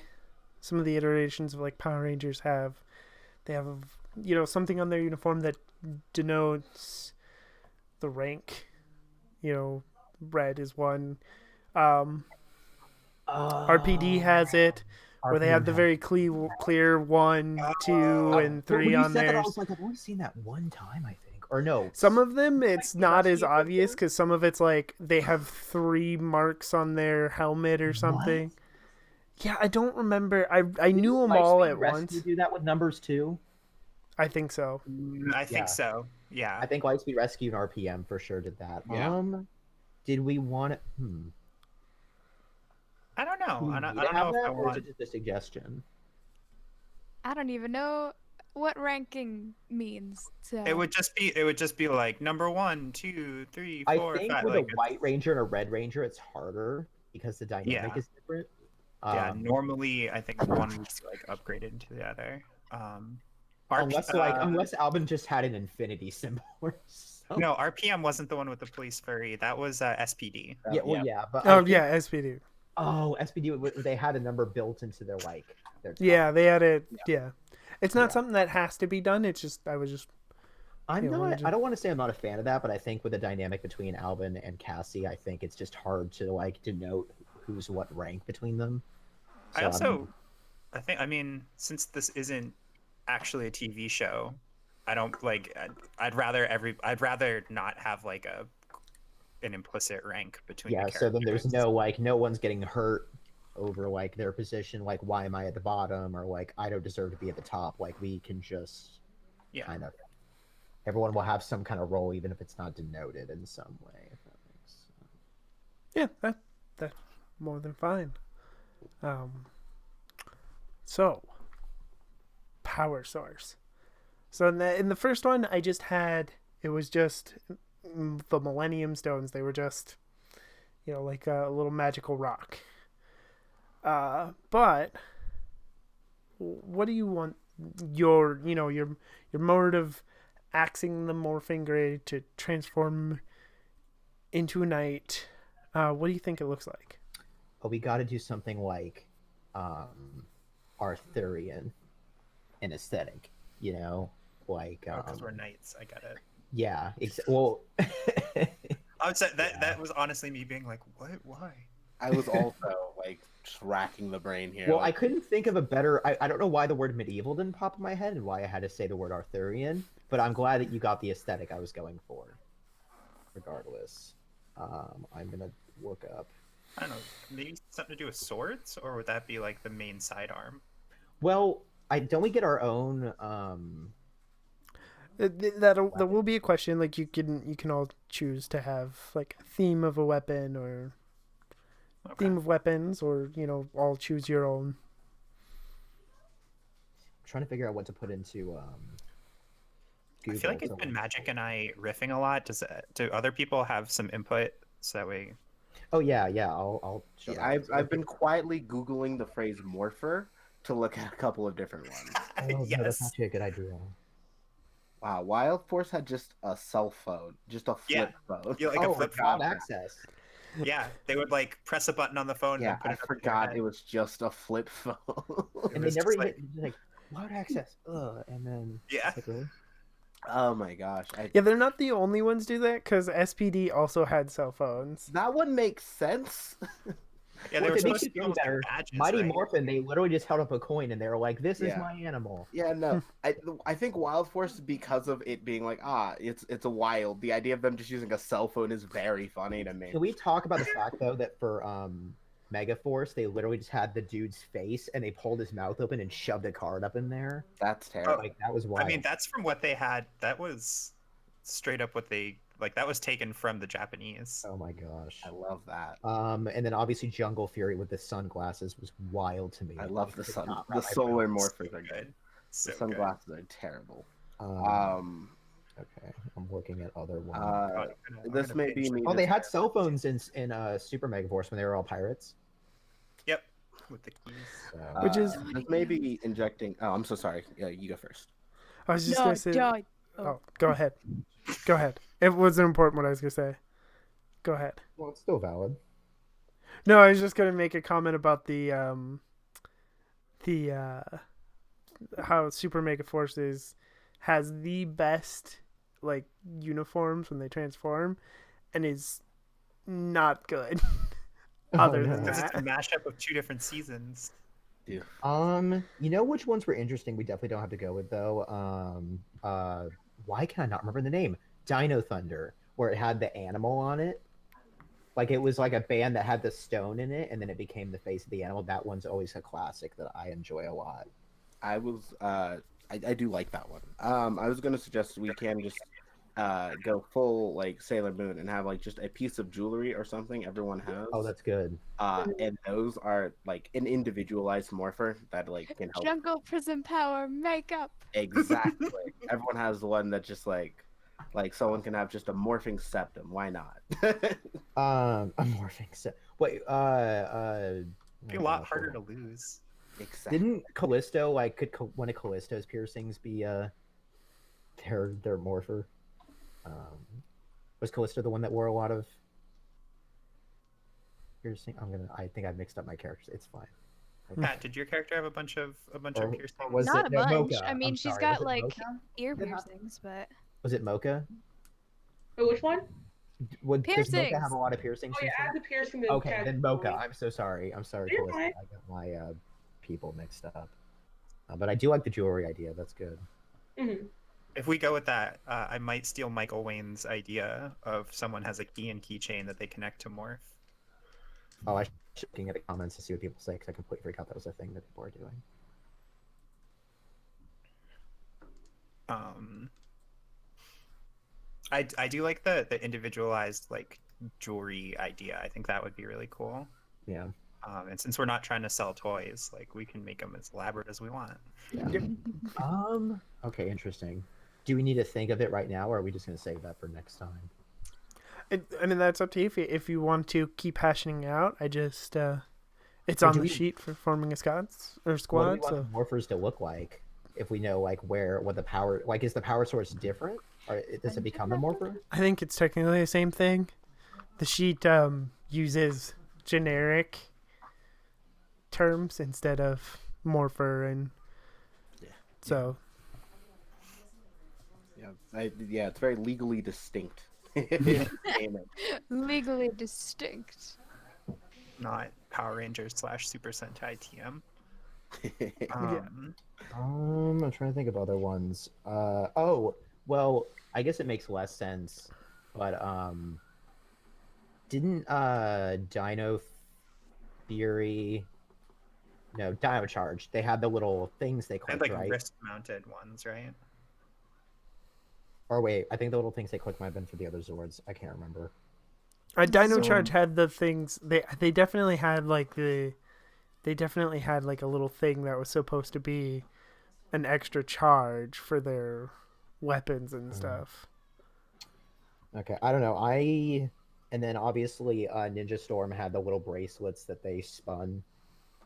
iterations of like Power Rangers they have something on their uniform that denotes the rank? Red is one. RPD has it, where they have the very clear 1, 2, and 3 on there. I theirs. was like, I've only seen that one time, I think, or no. Some of them, it's not as Rescue obvious because some of it's like they have 3 marks on their helmet or something. Yeah, I don't remember. I knew them all at once. You do that with numbers too? I think so. I think so. Yeah. I think Lightspeed Rescue and RPM for sure did that. Yeah. Did we want it? I don't know. I don't know if I or is want. it just a suggestion? I don't even know what ranking means. So. It would just be like number 1, 2, 3, 4, I think 5. with Like, a White Ranger and a Red Ranger, it's harder because the dynamic Yeah. is different. yeah. Normally, I think one is like upgraded to the other. Unless Albin just had an infinity symbol or something. No, RPM wasn't the one with the police furry. That was SPD. Yeah, well, yeah, but Oh yeah, SPD. SPD, they had a number built into their like They're Yeah, tough. they had it. Yeah, it's not Yeah. something that has to be done. It's just I was just I'm Yeah, what not. would you- I don't want to say I'm not a fan of that, but I think with the dynamic between Alvin and Cassie, I think it's just hard to like denote who's what rank between them. I So also, I mean, since this isn't actually a TV show, I don't like. I'd rather not have like an implicit rank between the yeah. So then there's characters. no like no one's getting hurt over like their position. Like why am I at the bottom or like I don't deserve to be at the top. Like we can just Yeah. kind of everyone will have some kind of role even if it's not denoted in some way. If that makes sense. yeah, that's more than fine. So power source. So in the first one, I just had it was just the Millennium Stones. They were just like a little magical rock. But what do you want your mode of axing the morphing grid to transform into a knight? What do you think it looks like? But we got to do something like Arthurian in aesthetic, like Because we're knights, I get it. yeah. Well, I would say that Yeah. that was honestly me being like, what? Why? I was also like just racking the brain here. well, I like, couldn't think of a better. I don't know why the word medieval didn't pop in my head and why I had to say the word Arthurian, but I'm glad that you got the aesthetic I was going for. Regardless, I'm gonna look up. I don't know. Maybe something to do with swords, or would that be like the main sidearm? Well, don't we get our own? That will be a question. Like you can all choose to have like a theme of a weapon or Okay. theme of weapons, or all choose your own. Trying to figure out what to put into. I feel like it's been Magic and I riffing a lot. Do other people have some input so that way? Oh yeah. I'll. Shut yeah, up. I've been quietly googling the phrase morpher to look at a couple of different ones. Oh, no, that's Yes. actually a good idea. Wow, Wild Force had just a cell phone, just a Yeah. flip phone. Yeah, like a flip Cloud phone. access. Yeah, they would like press a button on the phone. Yeah, and put I it up to their forgot head. it was just a flip phone. And they was never just hit like cloud access. And then Yeah. it's like, really? Oh my gosh, Yeah, they're not the only ones do that because SPD also had cell phones. that one makes sense. Yeah, Well, they were if it makes supposed you to be feel almost like better, badges, Mighty right? Morphin, they literally just held up a coin and they were like, "This is Yeah. my animal." Yeah, no, I think Wild Force, because of it being like it's a wild. The idea of them just using a cell phone is very funny to me. Can we talk about the fact though that for Megaforce, they literally just had the dude's face and they pulled his mouth open and shoved a card up in there? That's terrible. Like that was wild. I mean, that's from what they had. That was straight up what they like. That was taken from the Japanese. Oh my gosh. I love that. And then obviously Jungle Fury with the sunglasses was wild to me. I love the Could sun. not The wrap my solar brain. morphers are good. Good. So The good. sunglasses are terrible. Um, okay, I'm looking at other ones. I'm this gonna may binge be them. me. Oh, they just- had cell phones in Super Megaforce when they were all pirates. Yep, with the keys. So. Which is- this may be injecting. Oh, I'm so sorry. Yeah, you go first. I was just No, gonna say. don't. Oh, go ahead. Go ahead. It wasn't important what I was gonna say. Go ahead. Well, it's still valid. No, I was just gonna make a comment about the how Super Mega Forces has the best like uniforms when they transform, and is not good. Other than Because it's a that, mashup of two different seasons. You know which ones were interesting? We definitely don't have to go with though. Why can I not remember the name? Dino Thunder, where it had the animal on it. Like it was like a band that had the stone in it, and then it became the face of the animal. That one's always a classic that I enjoy a lot. I was. I do like that one. I was gonna suggest we can just go full like Sailor Moon and have like just a piece of jewelry or something everyone has. Oh, that's good. And those are like an individualized morpher that like can help. Jungle Prison Power makeup. Exactly. Everyone has one that just like someone can have just a morphing septum. Why not? A morphing set. Wait. It'd be a oh lot gosh, harder hold to on. lose. Exactly. Didn't Callisto like one of Callisto's piercings be their morpher? Was Callisto the one that wore a lot of piercing? I think I mixed up my characters. It's fine. Pat, did your character have a bunch of Or piercings? was Not it a no, bunch. Mocha? I mean, I'm she's sorry, got was it like Mocha? ear Did it have- piercings, but Was it Mocha? Wait, which one? Does Mocha have Piercings! a lot of piercings? Oh yeah, and stuff? add the piercing to Okay, category. then Mocha. I'm so sorry. I'm sorry, You're Calista. fine. I got my people mixed up. But I do like the jewelry idea. That's good. Mhm. If we go with that, I might steal Michael Wayne's idea of someone has a key and keychain that they connect to morph. Oh, I should be looking at the comments to see what people say because I completely forgot that was a thing that people are doing. I do like the individualized like jewelry idea. I think that would be really cool. Yeah. And since we're not trying to sell toys, like we can make them as elaborate as we want. Yeah. Okay, interesting. Do we need to think of it right now, or are we just going to save that for next time? I mean, that's up to you. If you want to keep hashing out, I just it's Or on do the we- sheet for forming a squad. Or What do we squad. want So the morphers to look like? If we know like what the power, like, is the power source different, or does it become a morpher? I think it's technically the same thing. The sheet uses generic terms instead of morpher, and so Yeah, it's very legally distinct. Name it. legally distinct. Not Power Rangers / Super Sentai TM. I'm trying to think of other ones. Oh, well, I guess it makes less sense, but didn't Dino Fury, no, Dino Charge, they had the little things they And clicked, like right? wrist-mounted ones, right? Or wait, I think the little things they clicked might have been for the other Zords. I can't remember. Dino So- Charge had the things. They definitely had like they definitely had like a little thing that was supposed to be an extra charge for their weapons and stuff. Okay, I don't know. And then obviously Ninja Storm had the little bracelets that they spun,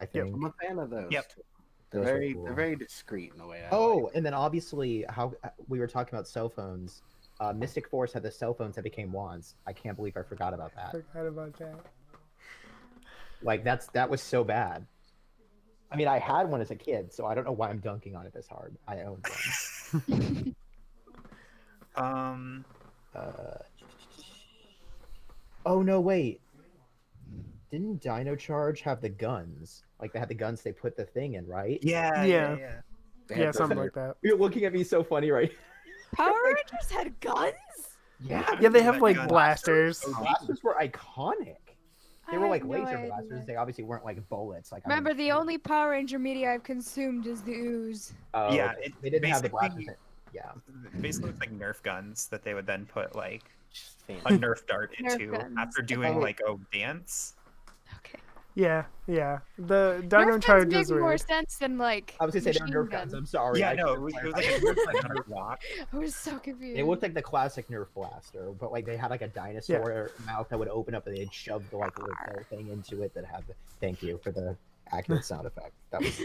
I think. I'm a fan of those. Yep. too. They're Those are very cool. they're very discreet in a way. Oh, and then obviously how we were talking about cell phones. Mystic Force had the cell phones that became wands. I can't believe I forgot about that. Forgot about that. Like that was so bad. I mean, I had one as a kid, so I don't know why I'm dunking on it this hard. I owned one. Oh no, wait. Didn't Dino Charge have the guns? Like they had the guns they put the thing in, right? Yeah. Yeah. They had Yeah, those something in like that. You're looking at me so funny, right? Power Rangers had guns? Yeah. Yeah, they have like Guns. blasters. Blasters were iconic. They I were like have no laser idea. blasters. They obviously weren't like bullets. Like Remember, the only Power Ranger media I've consumed is the ooze. Oh, Yeah, okay. it They didn't have the basically- blasters. Yeah. Basically, it's like Nerf guns that they would then put like Just fancy. a Nerf dart Nerf into guns. after doing Oh. like a dance. Okay. Yeah. The Nerf Dino guns Charges make more were. sense than like. I was gonna say they were machine Nerf guns. guns. I'm sorry. Yeah, I no, should've it was clarified. like a Nerf like on a rock. I was so confused. It looked like the classic Nerf blaster, but like they had like a dinosaur mouth that would open up and they'd shove the like little thing into it that had the. Thank you for the accurate sound effect. That was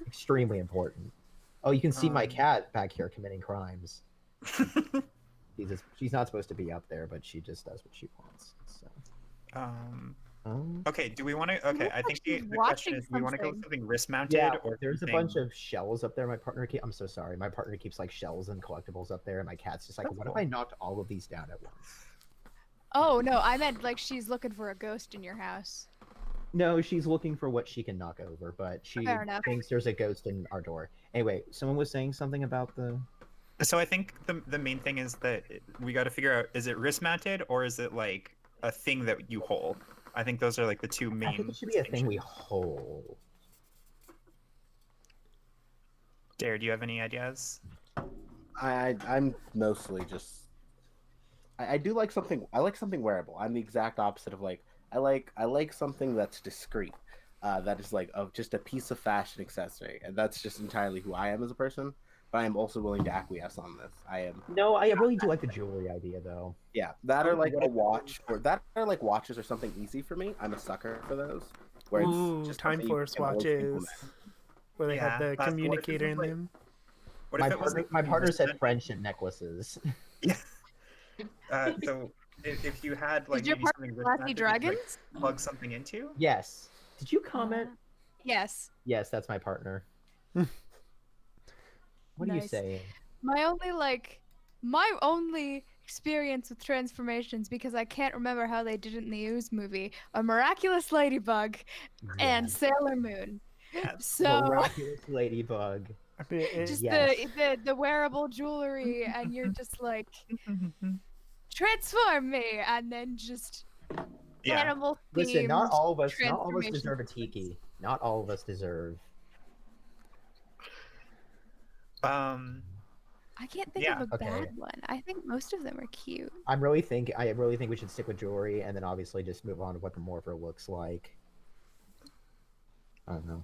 extremely important. Oh, you can see my cat back here committing crimes. She's not supposed to be up there, but she just does what she wants. So. Okay, do we want to? Okay, looks I like think she's the question watching is, do we want to go with something. something wrist mounted Yeah, or there's a something- bunch of shells up there. My partner I'm so sorry. My partner keeps like shells and collectibles up there, and my cat's just like, That's what cool. if I knocked all of these down at once? Oh no, I meant like she's looking for a ghost in your house. No, she's looking for what she can knock over, but she Fair enough. thinks there's a ghost in our door. Anyway, someone was saying something about the. So I think the main thing is that we got to figure out, is it wrist mounted or is it like a thing that you hold? I think those are like the two main. I think it should be a thing we distinctions. hold. Dare, do you have any ideas? I'm mostly just. I do like something. I like something wearable. I'm the exact opposite of like. I like something that's discreet. That is like of just a piece of fashion accessory, and that's just entirely who I am as a person. But I am also willing to acquiesce on this. I am. No, I really do like the jewelry idea, though. Yeah, that or like a watch, or that or like watches or something easy for me. I'm a sucker for those. Where it's Ooh, just Time something you Force can always implement. watches. Where they Yeah, had the but what if it communicator was, in like- them. What My if it was partner, like my partner said wrist- friendship necklaces. So if you had like Did your maybe partner something wrist Classy mounted that you could, like, Dragons? plug something into. Yes. Did you comment? Yes. Yes, that's my partner. What are you Nice. saying? My only experience with transformations, because I can't remember how they did it in the Ooze movie, a miraculous ladybug and Yes. Sailor Moon. Yes. So Miraculous ladybug. I mean, just Yes. the wearable jewelry, and you're just like, transform me, and then just Yeah. animal Listen, not themed all of us transformation deserve a sequence. tiki. Not all of us deserve. I can't think Yeah. of a Okay. bad one. I think most of them are cute. I really think we should stick with jewelry and then obviously just move on to what the morpher looks like. I don't know.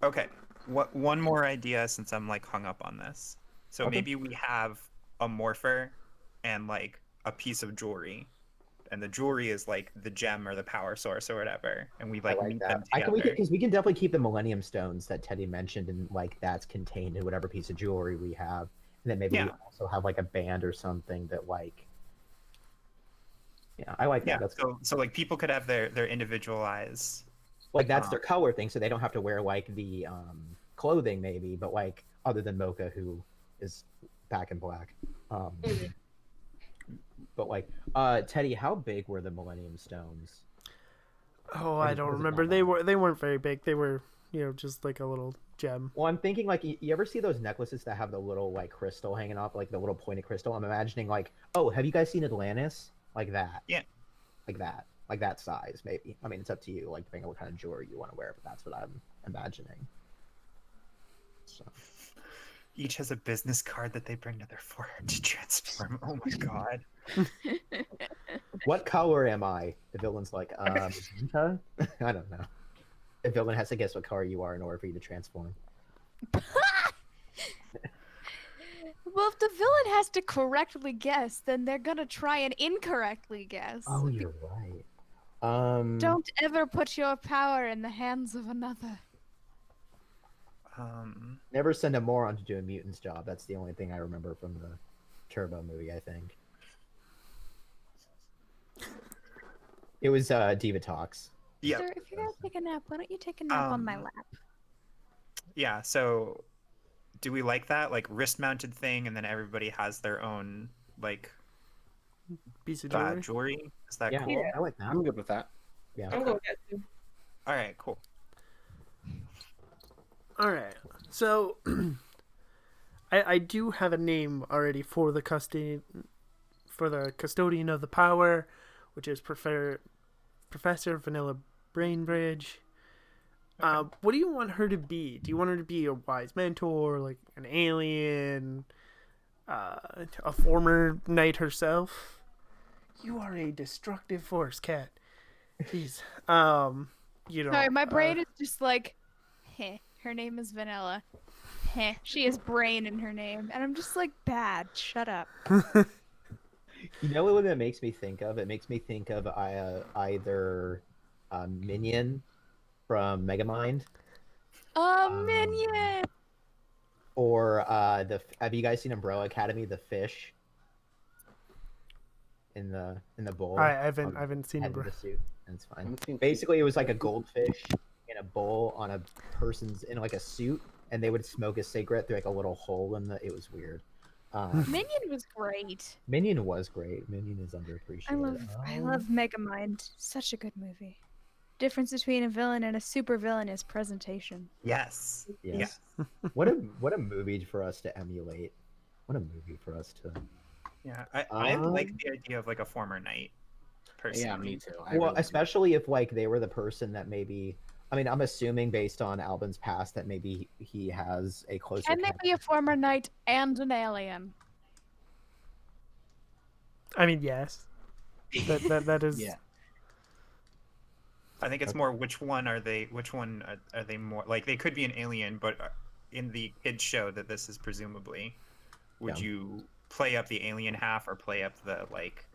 Okay. One more idea since I'm like hung up on this. So Okay. maybe we have a morpher and like a piece of jewelry. And the jewelry is like the gem or the power source or whatever. And we I like like meet that. them We together. can definitely keep the Millennium Stones that Teddy mentioned, and like that's contained in whatever piece of jewelry we have, and then maybe we Yeah. also have like a band or something that like. Yeah, I like that. Yeah. That's So like people could have their individualized. like that's their color thing, so they don't have to wear like the clothing maybe, but like other than Mocha who is back in black. But like Teddy, how big were the Millennium Stones? oh, I don't remember. They weren't very big. They were, just like a little gem. Well, I'm thinking like you ever see those necklaces that have the little like crystal hanging off, like the little pointed crystal? I'm imagining like, oh, have you guys seen Atlantis? Like that. Yeah. Like that size maybe. I mean, it's up to you, like depending on what kind of jewelry you want to wear, but that's what I'm imagining. So. Each has a business card that they bring to their forehead to transform. Oh my god. What color am I? The villain's like, magenta? I don't know. The villain has to guess what color you are in order for you to transform. Well, if the villain has to correctly guess, then they're gonna try and incorrectly guess. Oh, you're right. Don't ever put your power in the hands of another. Never send a moron to do a mutant's job. That's the only thing I remember from the Turbo movie, I think. It was Diva Talks. Yeah. Sir, if you're gonna take a nap, why don't you take a nap on my lap? Yeah, so do we like that? Like wrist mounted thing and then everybody has their own like Piece of jewelry. jewelry? Is that Yeah, cool? I like that. I'm good with that. Yeah. I'm going with that too. All right, cool. All right. So I do have a name already for the custodian of the power, which is Professor Vanilla Brainbridge. What do you want her to be? Do you want her to be a wise mentor, like an alien, a former knight herself? You are a destructive force, Cat. Jeez. Sorry, my brain is just like, heh, her name is Vanilla. Heh, she has brain in her name. And I'm just like, bad, shut up. You know what that makes me think of? It makes me think of either Minion from Megamind. Minion! Or have you guys seen Umbrella Academy? The fish in the bowl. I haven't seen Head it. of the suit. That's fine. I'm thinking- Basically, it was like a goldfish in a bowl on a person's in like a suit, and they would smoke a cigarette through like a little hole in the. It was weird. Minion was great. Minion was great. Minion is underappreciated. I love Megamind. Such a good movie. Difference between a villain and a super villain is presentation. Yes. Yes. What a movie for us to emulate. What a movie for us to. Yeah. I like the idea of like a former knight. Personally. Yeah, me too. Well, especially if like they were the person that maybe. I mean, I'm assuming based on Albin's past that maybe he has a closer. Can they be a former knight and an alien? I mean, yes. That is. Yeah. I think it's more which one are they more like they could be an alien, but in the kids show that this is presumably, would you play up the alien half or play up the like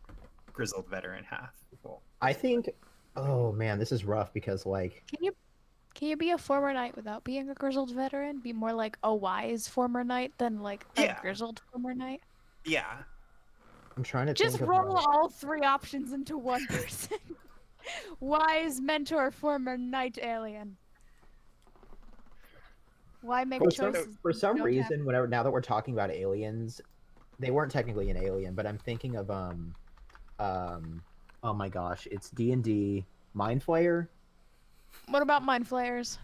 grizzled veteran half? Well, I think. Oh man, this is rough because like. Can you be a former knight without being a grizzled veteran? Be more like a wise former knight than like a grizzled former knight? Yeah. I'm trying to just think roll of, all three options into one person. Wise mentor, former night alien. Why make For choices? some, for that some don't reason, happen? whenever now that we're talking about aliens, they weren't technically an alien, but I'm thinking of oh my gosh, it's D&D Mind Flayer. What about mind flayers?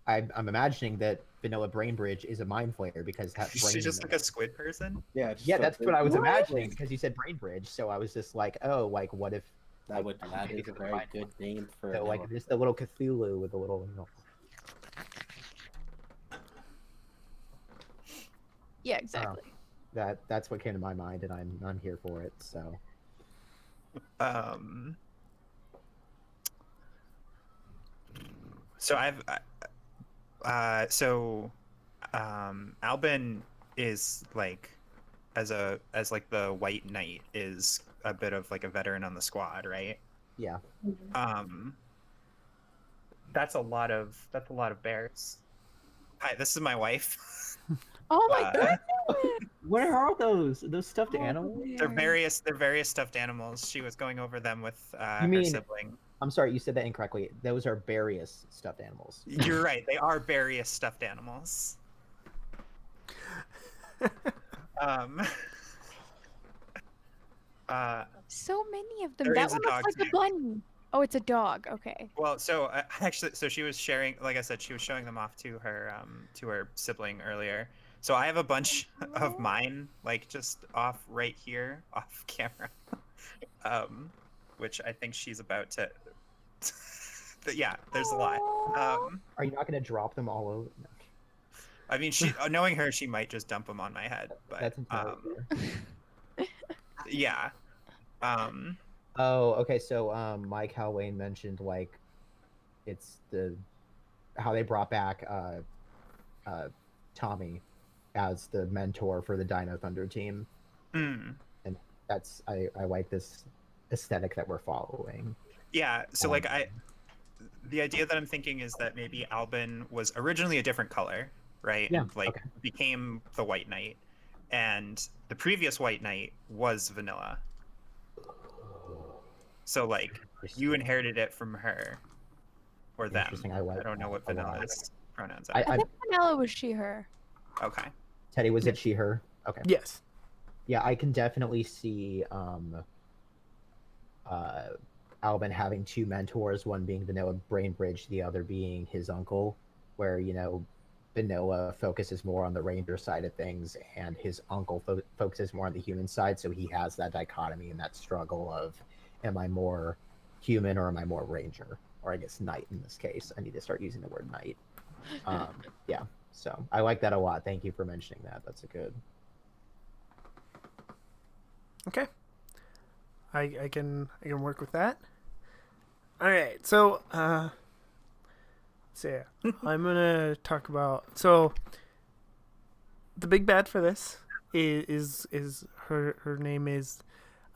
I'm imagining that Vanilla Brain Bridge is a Mind Flayer because has She brain in just the like a squid person. Yeah, just Yeah, a that's big- what I was What? imagining because you said Brain Bridge, so I was just like, oh, like what if that would that is a basically very Mind good name for So an like just a little Cthulhu with a little, Yeah, exactly. that's what came to my mind, and I'm here for it. So Um. So Albin is like as like the White Knight is a bit of like a veteran on the squad, right? yeah, Um, that's a lot of bears. Hi, this is my wife. Oh my Uh, goodness! where are those stuffed Oh, animals? they're weird. various stuffed animals. She was going over them with You her mean sibling. I'm sorry, you said that incorrectly. Those are various stuffed animals. You're right. They are various stuffed animals. Um, So many of them. There That is a one looks dog, like too. a bunny. Oh, it's a dog. Okay. well, so actually, so she was sharing, like I said, she was showing them off to her sibling earlier. So I have a bunch of mine, like just off right here, off camera, which I think she's about to. But yeah, there's a lot. Are you not going to drop them all over? No, I mean, knowing her, she might just dump them on my head, but that's entirely fair. yeah. Um, Oh, okay. So, Mike Halwayne mentioned like it's how they brought back Tommy as the mentor for the Dino Thunder team, mm. and I like this aesthetic that we're following. Yeah, so like the idea that I'm thinking is that maybe Albin was originally a different color, right? Yeah, And like okay. became the White Knight. And the previous White Knight was vanilla. So like you inherited it from her or them. Interesting. I like don't know what that a lot. vanilla's pronouns are. I think Vanilla was she, her. Okay. Teddy, was it she, her? Okay. Yes. Yeah, I can definitely see Albin having two mentors, one being Vanilla Brainbridge, the other being his uncle, where, Vanilla focuses more on the ranger side of things and his uncle focuses more on the human side, so he has that dichotomy and that struggle of, am I more human or am I more ranger? Or I guess knight in this case. I need to start using the word knight. Yeah, so I like that a lot. Thank you for mentioning that. That's a good... Okay. I can work with that. All right. So yeah, I'm gonna talk about the big bad for this is her name is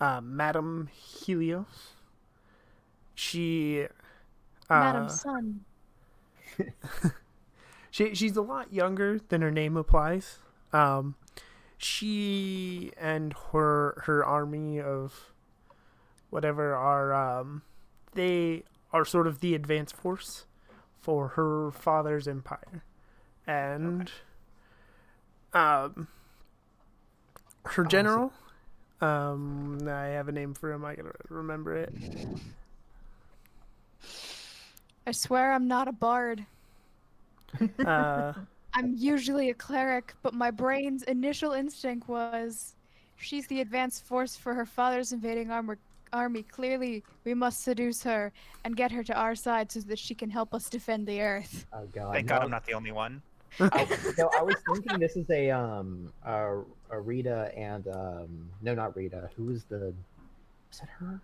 Madame Helios. She Madam Sun. she's a lot younger than her name applies. She and her army of whatever are they are sort of the advance force for her father's empire, and her general. I have a name for him. I gotta remember it. I swear I'm not a bard. Uh, I'm usually a cleric, but my brain's initial instinct was she's the advanced force for her father's invading army. Clearly, we must seduce her and get her to our side so that she can help us defend the earth. Oh god. Thank God I'm not the only one. I was thinking this is a Rita and no, not Rita. Who was the... Was that her?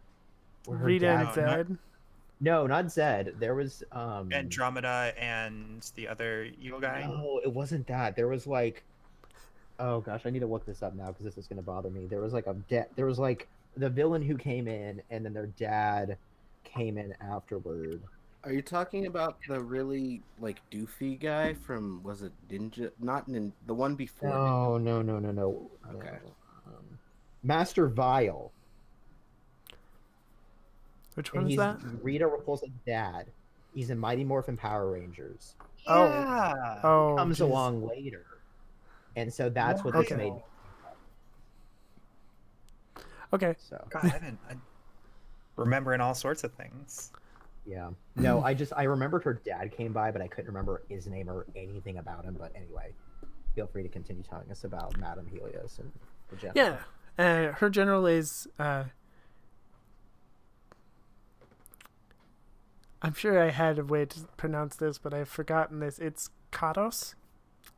Or her Rita and dad? Zed. No, not Zed. There was Andromeda and the other evil guy. No, it wasn't that. There was like... Oh gosh, I need to look this up now because this is gonna bother me. There was like there was like the villain who came in, and then their dad came in afterward. Are you talking about the really like doofy guy from, was it Ninja? Not the one before. No. Okay. Master Vile. Which And one's he's that? Rita Repulsa's dad. He's in Mighty Morphin Power Rangers. Oh. Yeah. Oh, Comes geez. along later. And so that's what this Okay. made me. Okay. So God, I'm remembering all sorts of things. yeah. No, I remembered her dad came by, but I couldn't remember his name or anything about him. But anyway, feel free to continue telling us about Madame Helios and the general. Yeah. Her general is I'm sure I had a way to pronounce this, but I've forgotten this. It's Katos?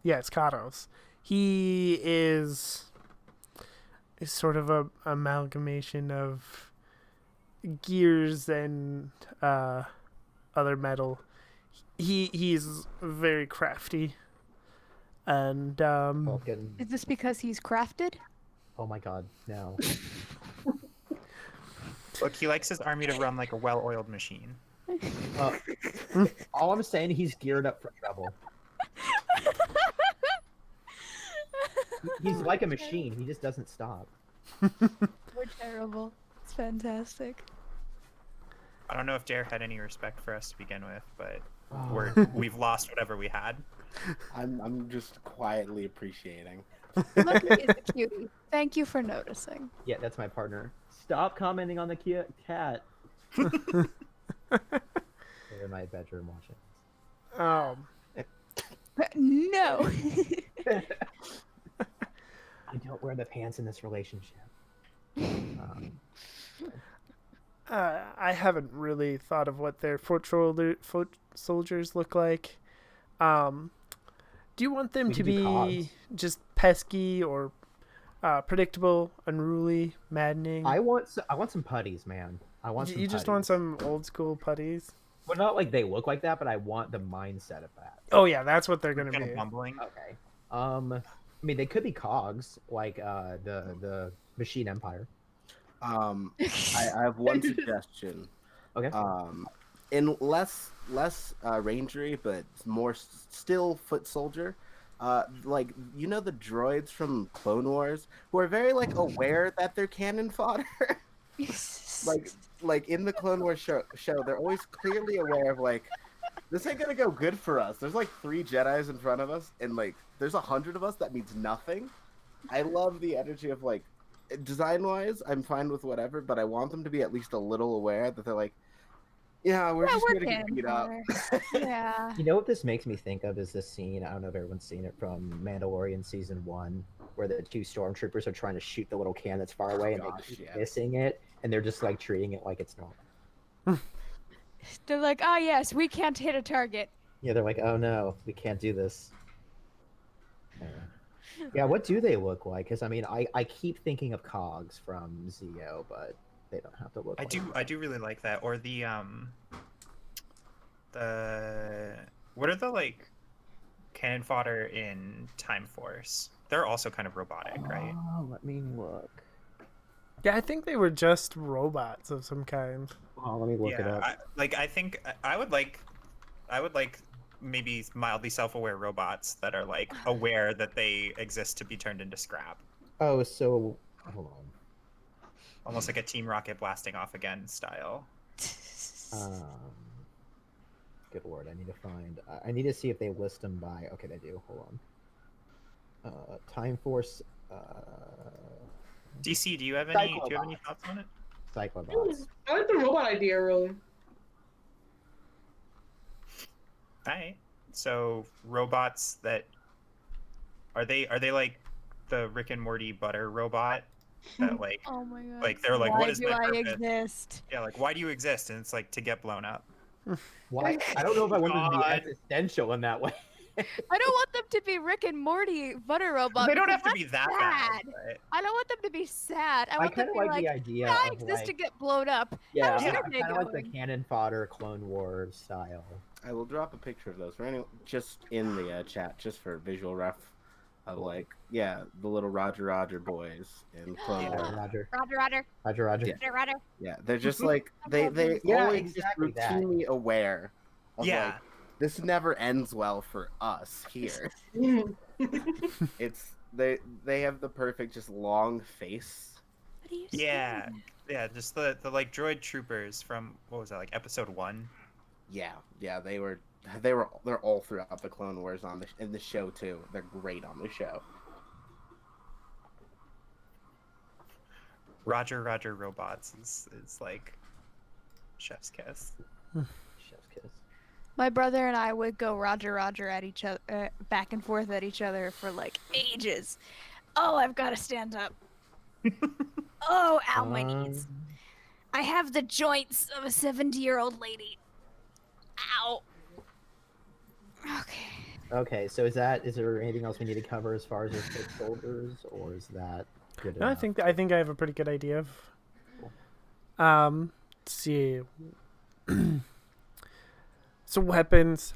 Yeah, it's Katos. He is sort of a amalgamation of gears and other metal. He's very crafty. And Vulcan. Is this because he's crafted? Oh my god, no. Look, he likes his army to run like a well-oiled machine. All I'm saying, he's geared up for trouble. He's like a machine. He just doesn't stop. We're terrible. It's fantastic. I don't know if Dare had any respect for us to begin with, but Oh. we've lost whatever we had. I'm just quietly appreciating. Lucky is a cutie. Thank you for noticing. Yeah, that's my partner. Stop commenting on the cat. They're in my bedroom watching. No. I don't wear the pants in this relationship. I haven't really thought of what their foot soldiers look like. Do you want them We to can do be cogs. just pesky or predictable, unruly, maddening? I want some putties, man. I want some You just want putties. some old school putties? Well, not like they look like that, but I want the mindset of that. Oh yeah, that's what they're gonna Kind be. of bumbling. Okay. I mean, they could be cogs, like the Machine Empire. I have one suggestion. Okay. In less rangery, but more still foot soldier. Like the droids from Clone Wars who are very like aware that they're cannon fodder. like in the Clone Wars show, they're always clearly aware of like this ain't gonna go good for us. There's like 3 Jedis in front of us, and like there's 100 of us. That means nothing. I love the energy of like design-wise. I'm fine with whatever, but I want them to be at least a little aware that they're like, yeah, we're just gonna get cannon beat up. Yeah. You know what this makes me think of is this scene. I don't know if everyone's seen it from Mandalorian season 1, where the 2 stormtroopers are trying to shoot the little can that's far away, and Gosh, they keep yeah. missing it, and they're just like treating it like it's normal. They're like, ah, yes, we can't hit a target. Yeah, they're like, oh no, we can't do this. Yeah, what do they look like? Because I mean, I keep thinking of cogs from Zeo, but they don't have to look. I do really like that. Or the what are the like cannon fodder in Time Force? They're also kind of robotic, right? Oh, let me look. Yeah, I think they were just robots of some kind. Oh, let me look it up. I think I would like maybe mildly self-aware robots that are like aware that they exist to be turned into scrap. Oh, so hold Almost like a Team Rocket blasting off again style. on. Good lord, I need to find. I need to see if they list them by. Okay, they do. Hold on. Time Force. DC, do you have any thoughts on it? Cyclobots. I like the robot idea, really. Alright. So robots that are they like the Rick and Morty butter robot that like Oh my god. like they're like Why what is do my I purpose? exist? Yeah, like why do you exist? And it's like to get blown up. Why? I don't know if I want them to be God. existential in that way. I don't want them to be Rick and Morty butter robots. They don't because have to be that's that bad. sad. But... I don't want them to be sad. I I want them kind to of be like like, the idea I of exist to like, get blown up. yeah, How's I your kind day of like the going? cannon fodder Clone Wars style. I will drop a picture of those for anyone just in the chat, just for visual ref. Of like, the little Roger boys in Clone Yeah, Wars. Roger. Roger. Yeah. Roger. Yeah, they're just like they Yeah, always exactly just that. routinely aware of Yeah. like this never ends well for us here. It's they have the perfect just long face. What are you Yeah. saying? Yeah, just the like droid troopers from what was that, like episode 1? Yeah, they're all throughout the Clone Wars in the show too. They're great on the show. Roger Robots is like chef's kiss. Chef's kiss. My brother and I would go Roger at each other, back and forth at each other for like ages. Oh, I've got to stand up. Oh, ow, my knees. I have the joints of a 70-year-old lady. Ow. Okay. Okay, so is there anything else we need to cover as far as our foot soldiers, or is that good No, enough? I think I have a pretty good idea of. Let's see. So weapons.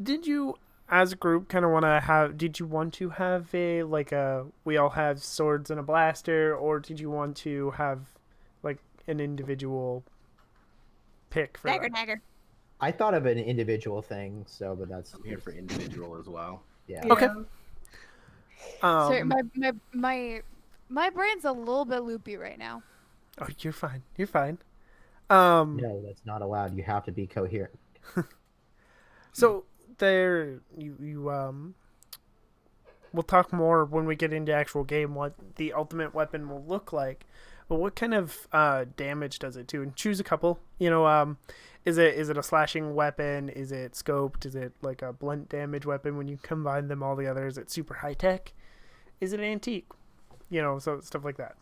Did you, as a group, kind of want to have? Did you want to have we all have swords and a blaster, or did you want to have like an individual pick for that? Dagger. I thought of an individual thing, but that's I'm here for individual as well. yeah. Okay. Sorry, my brain's a little bit loopy right now. Oh, you're fine. You're fine. No, that's not allowed. You have to be coherent. So there, we'll talk more when we get into actual game what the ultimate weapon will look like. But what kind of damage does it do? And choose a couple. Is it a slashing weapon? Is it scoped? Is it like a blunt damage weapon? When you combine them all together, is it super high tech? Is it antique? So stuff like that.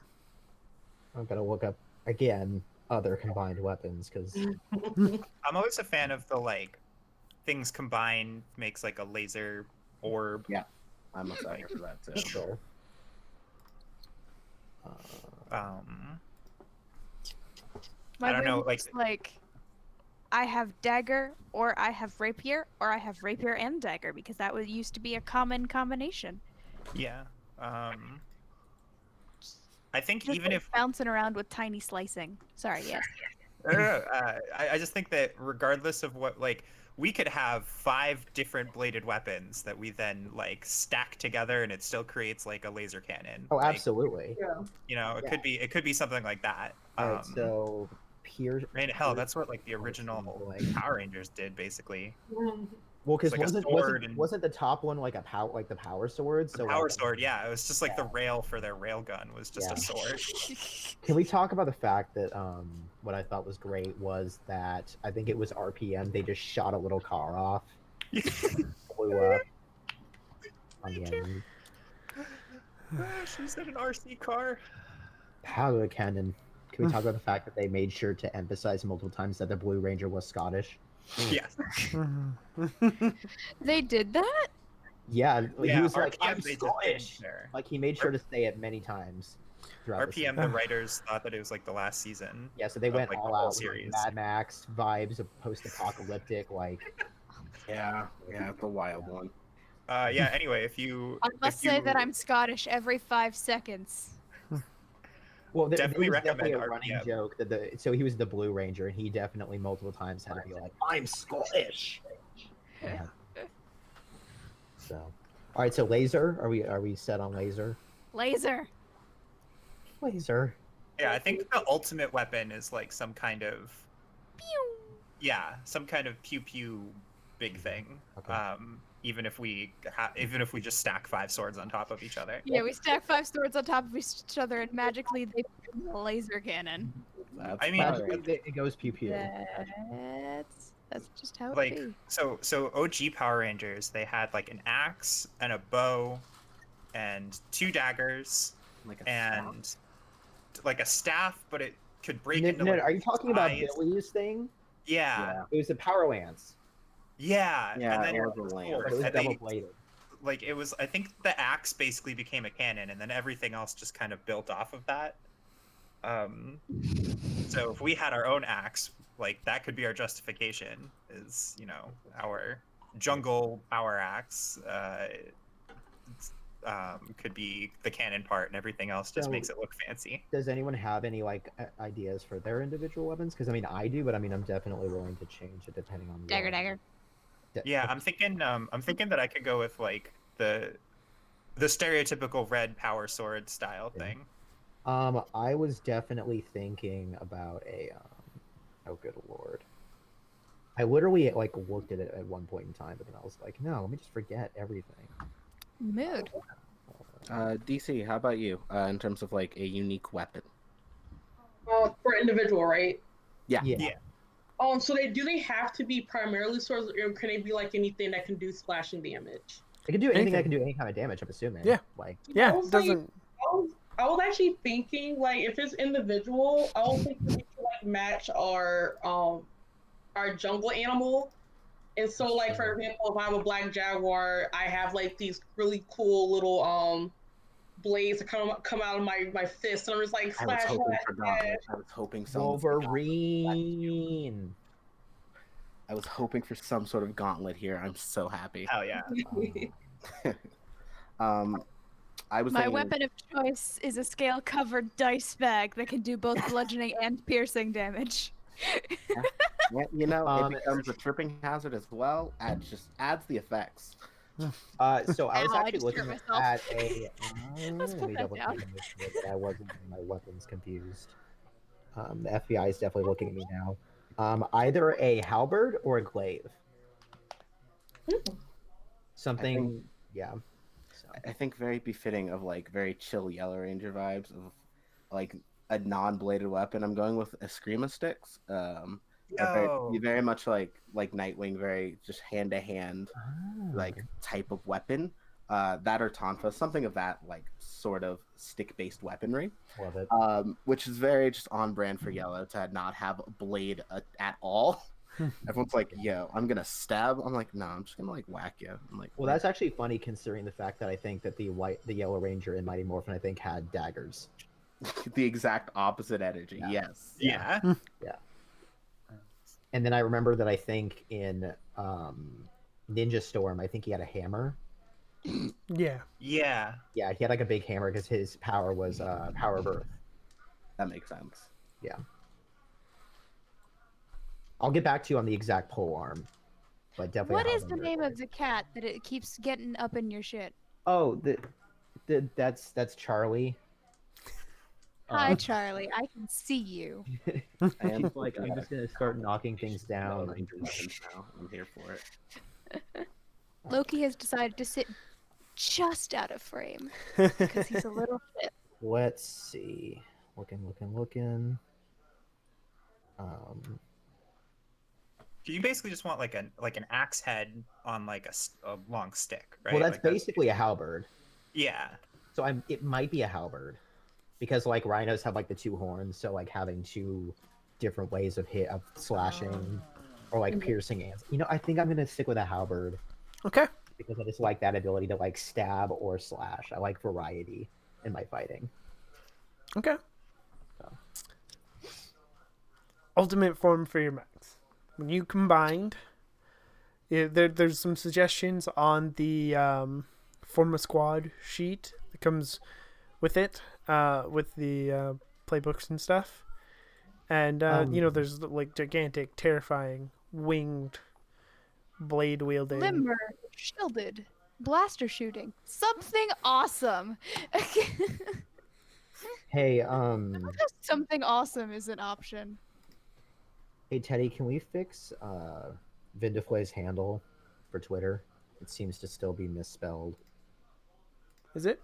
I'm gonna look up again other combined weapons because I'm always a fan of the like things combined makes like a laser orb. Yeah, I'm a sucker for that too. sure. My I don't brain know, looks like I have dagger, or I have rapier, or I have rapier and dagger, because that used to be a common combination. Yeah. I think Just even like if bouncing around with tiny slicing. Sorry, yes. I just think that regardless of what, like, we could have 5 different bladed weapons that we then like stack together and it still creates like a laser cannon. Oh, Like, absolutely. Yeah. it could be something like that. All right, so Pier. I mean, hell, that's what like the original Like- Power Rangers did basically. Well, because It's like a sword and- wasn't the top one like the power sword? So Power like, sword, yeah, it was just like the rail for their rail gun was just Yeah. a sword. Can we talk about the fact that what I thought was great was that I think it was RPM. They just shot a little car off, blew up on the enemy. She said an RC car. Powder cannon. Can we talk about the fact that they made sure to emphasize multiple times that the Blue Ranger was Scottish? Yes. They did that? Yeah, Yeah, he was like, RPM, "I'm they just Scottish." changed their Like he made sure to say it many times. throughout the RPM. season. The writers thought that it was like the last season. Yeah, so they of, went like, the all whole out with series. Mad Max vibes of post-apocalyptic, like Yeah, it's a wild one. Yeah. Anyway, if you I must if say you- that I'm Scottish every 5 seconds. well, there Definitely was definitely a recommend running RPM. joke that so he was the Blue Ranger, and he definitely multiple times had to be like, "I'm Scottish." Yeah. So, all right. So laser, are we set on laser? Laser. Laser. Yeah, I think the ultimate weapon is like some kind of Pew. yeah, some kind of pew pew big thing. Okay. Even if we just stack 5 swords on top of each other. Yeah, we stack 5 swords on top of each other, and magically they become a laser cannon. That's I mean, fine. Magically, it goes pew pew. That's just how it Like be. so OG Power Rangers, they had like an axe and a bow and 2 daggers Like a and like a staff, but it could break No, into no, like are you talking about eyes. Billy's thing? Yeah. It was the Power Lance. Yeah. Yeah, and then it was a lance. swords, It was and they- double bladed. like it was, I think the axe basically became a cannon and then everything else just kind of built off of that. So if we had our own axe, like that could be our justification, is, you know, our jungle power axe could be the cannon part, and everything else just So- makes it look fancy. Does anyone have any like ideas for their individual weapons? Because I mean, I do, but I mean, I'm definitely willing to change it depending on Dagger. Yeah, I'm thinking that I could go with like the stereotypical red power sword style Yeah. thing. I was definitely thinking about a oh good lord. I literally like looked at it at one point in time, but then I was like, no, let me just forget everything. Mood. DC, how about you? In terms of like a unique weapon. For individual, right? Yeah. Yeah. So they have to be primarily swords, or can they be like anything that can do splashing damage? I can do anything. I Anything. can do any kind of damage. I'm assuming. Yeah. Like I Yeah, was it like, doesn't. I was actually thinking like if it's individual, I was thinking we could like match our jungle animal. And so like for example, if I have a black jaguar, I have like these really cool little blades that come out of my fist, and I'm just like I was slash hoping slash for slash. Gauntlet. I was hoping someone. Wolverine. I was hoping for some sort of gauntlet here. I'm so happy. Hell yeah. I was My thinking, weapon of choice is a scale-covered dice bag that can do both bludgeoning and piercing damage. yeah, you know, Um, it becomes a tripping hazard as well. Just adds the effects. So I was Ow, I actually just looking hurt myself. at a. Let's Let put me that double check down. and make sure that I wasn't getting my weapons confused. The FBI is definitely looking at me now. Either a halberd or a glaive. Something, yeah. So. I think very befitting of like very chill Yellow Ranger vibes of like a non-bladed weapon. I'm going with Eskrima sticks. Yo. Very much like Nightwing, very just hand to hand like type of weapon. That or Tonfa, something of that like sort of stick-based weaponry. Love it. Which is very just on brand for Yellow to not have a blade at all. Everyone's like, "Yo, I'm gonna stab." I'm like, "No, I'm just gonna like whack you." I'm like, Well, that's actually funny considering the fact that I think that the Yellow Ranger in Mighty Morphin I think had daggers. the exact opposite energy. Yeah. Yes. Yeah. And then I remember that I think in Ninja Storm, I think he had a hammer. Yeah. Yeah. Yeah, he had like a big hammer because his power was power of earth. That makes sense. Yeah. I'll get back to you on the exact pole arm, but definitely. What a is the Highlander. name of the cat that it keeps getting up in your shit? Oh, that's Charlie. Hi, Charlie. I can see you. I am She's like, I'm just gonna start knocking things Yellow down. Ranger weapons now. I'm here for it. Loki has decided to sit just out of frame because he's a little shit. Let's see. Looking. You basically just want like an axe head on like a long stick, right? Well, that's Like basically a halberd. Yeah. So it might be a halberd, because like rhinos have like the two horns, so like having two different ways of slashing or like piercing ants. You know, I think I'm gonna stick with a halberd Okay. because I just like that ability to like stab or slash. I like variety in my fighting. Okay. So. Ultimate form for your max. When you combined, there's some suggestions on the form a squad sheet that comes with it, with the playbooks and stuff. And there's like gigantic, terrifying, winged, blade wielding. Limber, shielded, blaster shooting, something awesome. Hey, Something awesome is an option. hey Teddy, can we fix Vindaflay's handle for Twitter? It seems to still be misspelled. Is it?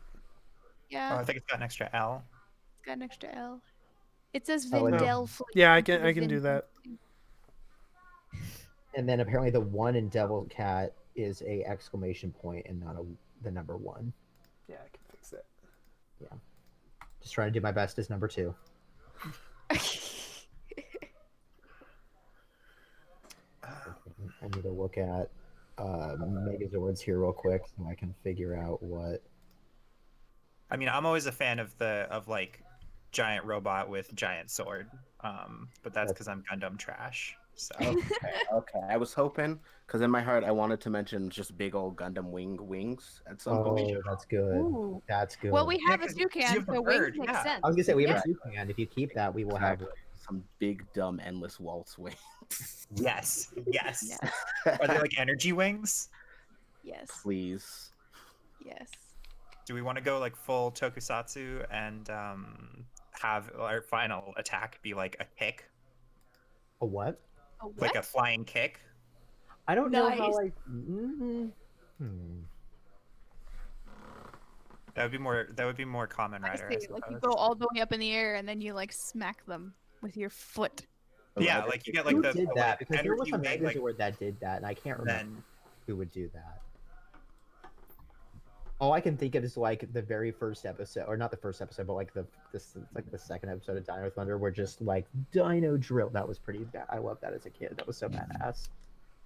Yeah, Oh, I think it's got an extra L. it's got an extra L. It says Oh, and- Vindel Fleet. Yeah, I instead can of do that. Vindel. And then apparently the one in Devil Cat is a exclamation point and not the number one. Yeah, I can fix it. Just trying to do my best as number 2. I need to look at Megazords here real quick so I can figure out what. I mean, I'm always a fan of like giant robot with giant sword. But that's because I'm Gundam trash. So Okay. I was hoping, because in my heart I wanted to mention just big old Gundam wings at some point. Oh, that's good. Ooh. That's good. Well, we have a 'cause you toucan, have the so wings bird, make yeah. sense. I was gonna say we have Yeah. a toucan. If you keep that, we will have. Exactly. Some big dumb endless waltz wings. yes. Yes. Are they like energy wings? Yes. Please. Yes. Do we want to go like full tokusatsu and have our final attack be like a kick, A what? A like a what? flying kick? I don't know how Nice. I. Hmm. That would be more common I rider. I see. Like you suppose. go all the way up in the air and then you like smack them with your foot. The Yeah, rider like you kick. get like Who the did the, that? like, Because there was energy some wing, Megazord like, that did that, and I can't remember then who would do that. All I can think of is like the very first episode, or not the first episode, but like it's like the second episode of Dino Thunder, where just like Dino Drill. That was pretty bad. I loved that as a kid. That was so badass.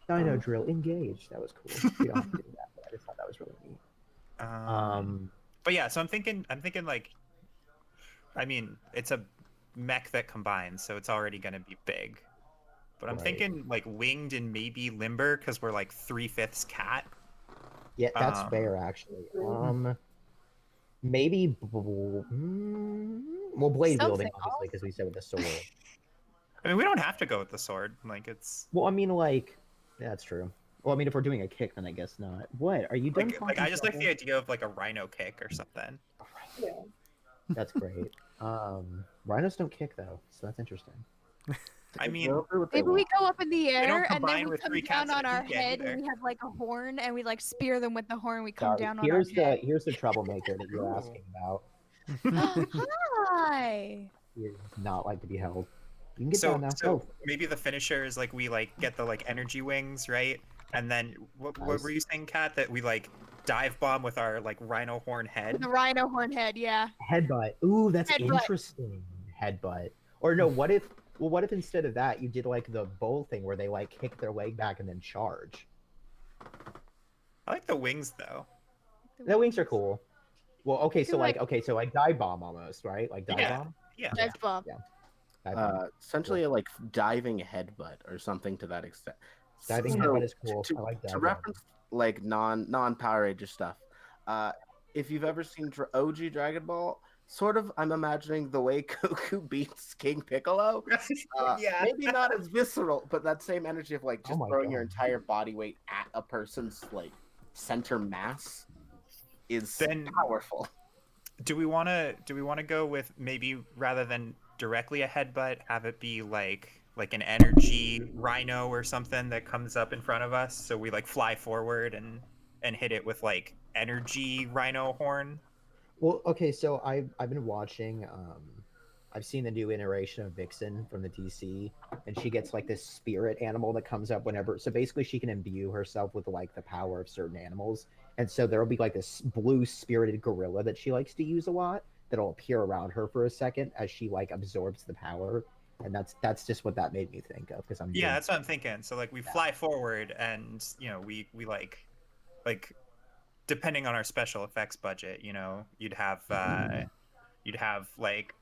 Dino Drill engaged. That was cool. We don't have to do that, but I just thought that was really neat. But yeah, so I'm thinking like, I mean, it's a mech that combines, so it's already gonna be big. But I'm Right. thinking like winged and maybe limber because we're like 3/5 cat. Yeah, that's Um, fair actually. Maybe well, blade wielding Something obviously because we said with the sword. I mean, we don't have to go with the sword. Like it's Well, I mean, like that's true. Well, I mean, if we're doing a kick, then I guess not. What are you done? like I just like talking the idea of like a rhino kick or something. Yeah. That's great. Rhinos don't kick though, so that's interesting. I mean, They'll do what they Maybe we want. go up in the don't air and combine then we with come 3 down cats on in a our weekend head either. and we have like a horn and we like spear them with the horn. We come Sorry, down on here's our the head. here's the troublemaker that you're asking about. Hi. He does not like to be held. You can get So down now. so Go. maybe the finisher is like we like get the like energy wings, right? And then what Nice. were you saying, Kat? That we like dive bomb with our like rhino horn head? With the rhino horn head, yeah. Headbutt. Ooh, that's Headbutt. interesting. Headbutt. Or no, what if? Well, what if instead of that you did like the bull thing where they like kick their leg back and then charge? I like the wings though. The wings are cool. Well, okay, so feel like like- okay, so like dive bomb almost, right? Like dive Yeah. bomb. Yeah. Dive bomb. Yeah. Dive bomb. Essentially, like diving headbutt or something to that extent. Diving So, headbutt is cool. To, I like to dive bomb. reference like non Power Ranger stuff. If you've ever seen OG Dragon Ball, sort of, I'm imagining the way Goku beats King Piccolo. Yeah. Maybe not as visceral, but that same energy of like just my throwing your God. entire body weight at a person's like center mass is Then- powerful. Do we want to go with maybe rather than directly a headbutt, have it be like an energy rhino or something that comes up in front of us, so we like fly forward and hit it with like energy rhino horn? Well, okay, so I've been watching. I've seen the new iteration of Vixen from the DC, and she gets like this spirit animal that comes up whenever. So basically, she can imbue herself with like the power of certain animals, and so there will be like this blue spirited gorilla that she likes to use a lot that'll appear around her for a second as she like absorbs the power, and that's just what that made me think of because I'm Yeah, that's what I'm thinking. So like we fly forward and we like depending on our special effects budget, you'd have like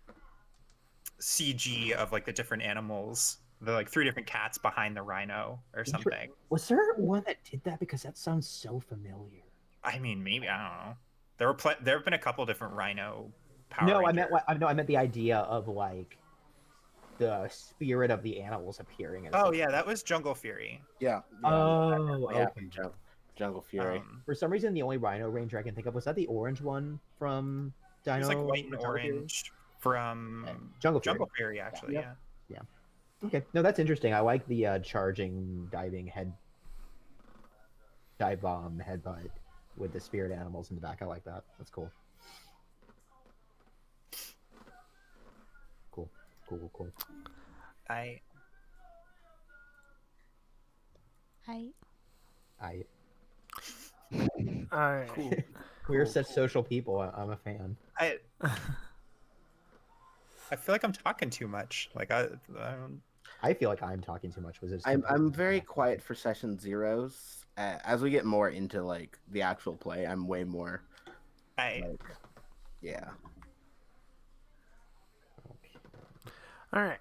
CG of like the different animals, the like 3 different cats behind the rhino or something. Was there one that did that? Because that sounds so familiar. I mean, maybe, I don't know. There have been a couple different rhino Power No, Ranger. I meant the idea of like the spirit of the animals appearing. As Oh yeah, that was Jungle Fury. Yeah. Oh, yeah. okay. Jungle Fury. For some reason, the only Rhino Ranger I can think of was that the orange one from Dino. It was like white and or Jungle Fury? orange from Jungle Fury. Jungle Fury, actually. Yep. Yeah. Okay, no, that's interesting. I like the charging, dive bomb headbutt with the spirit animals in the back. I like that. That's cool. Cool. I I All right. Cool. we're such social people. I'm a fan. I feel like I'm talking too much. Like I don't. I feel like I'm talking too much. Was it? I'm very quiet for session zeros. As we get more into like the actual play, I'm way more like, yeah. All right.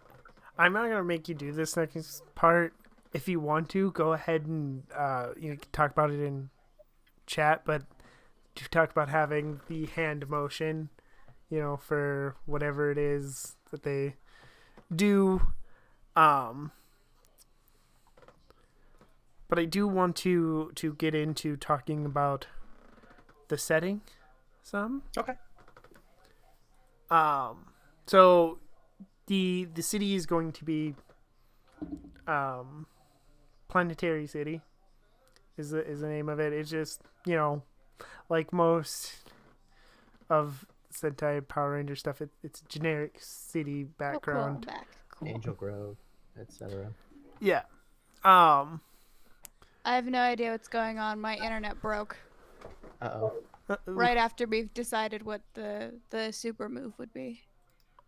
I'm not gonna make you do this next part. If you want to, go ahead and you can talk about it in chat, but to talk about having the hand motion, for whatever it is that they do. But I do want to get into talking about the setting. some. Okay. So the city is going to be Planetary City is the name of it. It's just, like most of Sentai Power Ranger stuff, it's generic city Oh, cool. I'm background. back. Cool. Angel Grove, etc. Yeah. I have no idea what's going on. My internet broke Uh-oh. right after we've decided what the super move would be.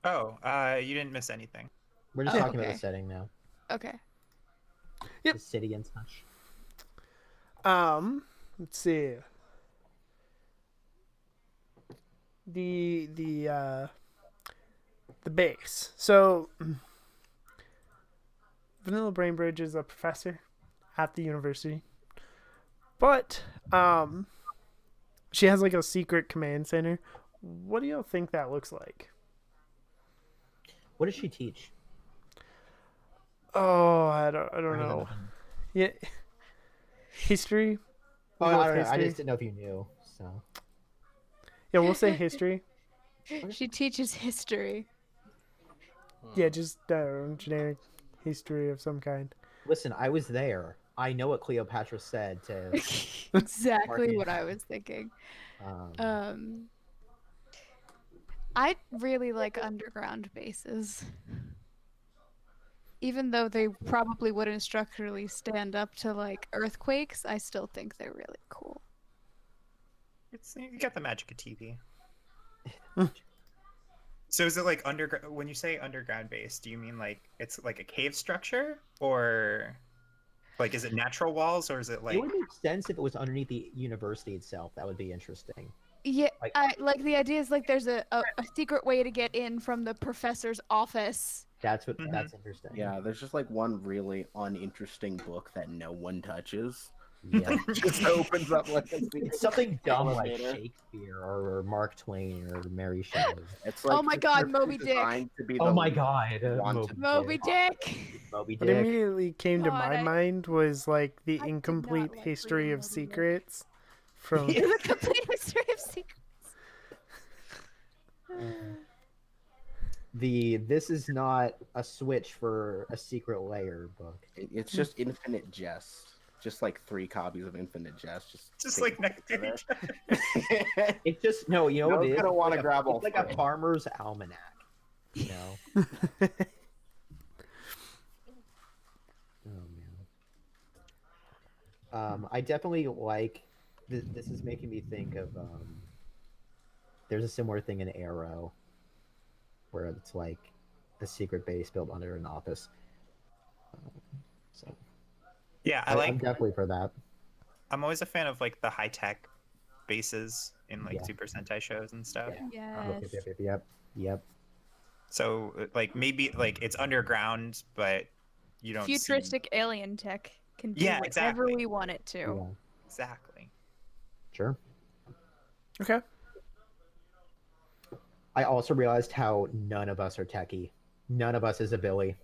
Oh, you didn't miss anything. We're just Oh, talking about okay. the setting now. Okay. Yep. The city and such. Let's see. The base. So Vanilla Brainbridge is a professor at the university, but she has like a secret command center. What do y'all think that looks like? What does she teach? Oh, I don't Or has it know. nothing- Yeah, history. Oh, We'll go I with don't know. I history. just didn't know if you knew. So Yeah, we'll say history. She teaches history. Yeah, just generic history of some kind. listen, I was there. I know what Cleopatra said to. Exactly what I was thinking. Um, I really like underground bases. Even though they probably wouldn't structurally stand up to like earthquakes, I still think they're really cool. You got the magic of TV. So is it like underground? When you say underground base, do you mean like it's like a cave structure, or like is it natural walls, or is it like? it would make sense if it was underneath the university itself. That would be interesting. Yeah, Like- I like the idea is like there's a secret way to get in from the professor's office. That's what. Mhm. That's interesting. Yeah, there's just like one really uninteresting book that no one touches. Yeah. Just opens up like a It's something dumb like elevator. Shakespeare or Mark Twain or Mary Shelley. It's like Oh my just God, literally Moby Dick. designed to be Oh the my god. wanted Moby Dick. Moby What Dick. immediately came to God, my I- mind was like the I did not incomplete like history reading of Moby Dick. secrets from. The complete history of secrets. This is not a switch for a secret layer book. It's just Infinite Jest. Just like 3 copies of Infinite Jest. Just take like next to together. each other. It's just no, you know No what it one's is? gonna wanna It's grab all It's like a 3. farmer's almanac. You know? Oh man. I definitely like. This is making me think of. There's a similar thing in Arrow, where it's like a secret base built under an office. So Yeah, I'm like. definitely for that. I'm always a fan of like the high tech bases in like Yeah. Super Sentai shows and stuff. Yeah. Yes. Yep. So like maybe like it's underground, but you don't see... Futuristic alien tech can do Yeah, whatever exactly. we want it to. Yeah. Exactly. Sure. Okay. I also realized how none of us are techie. None of us is a Billy.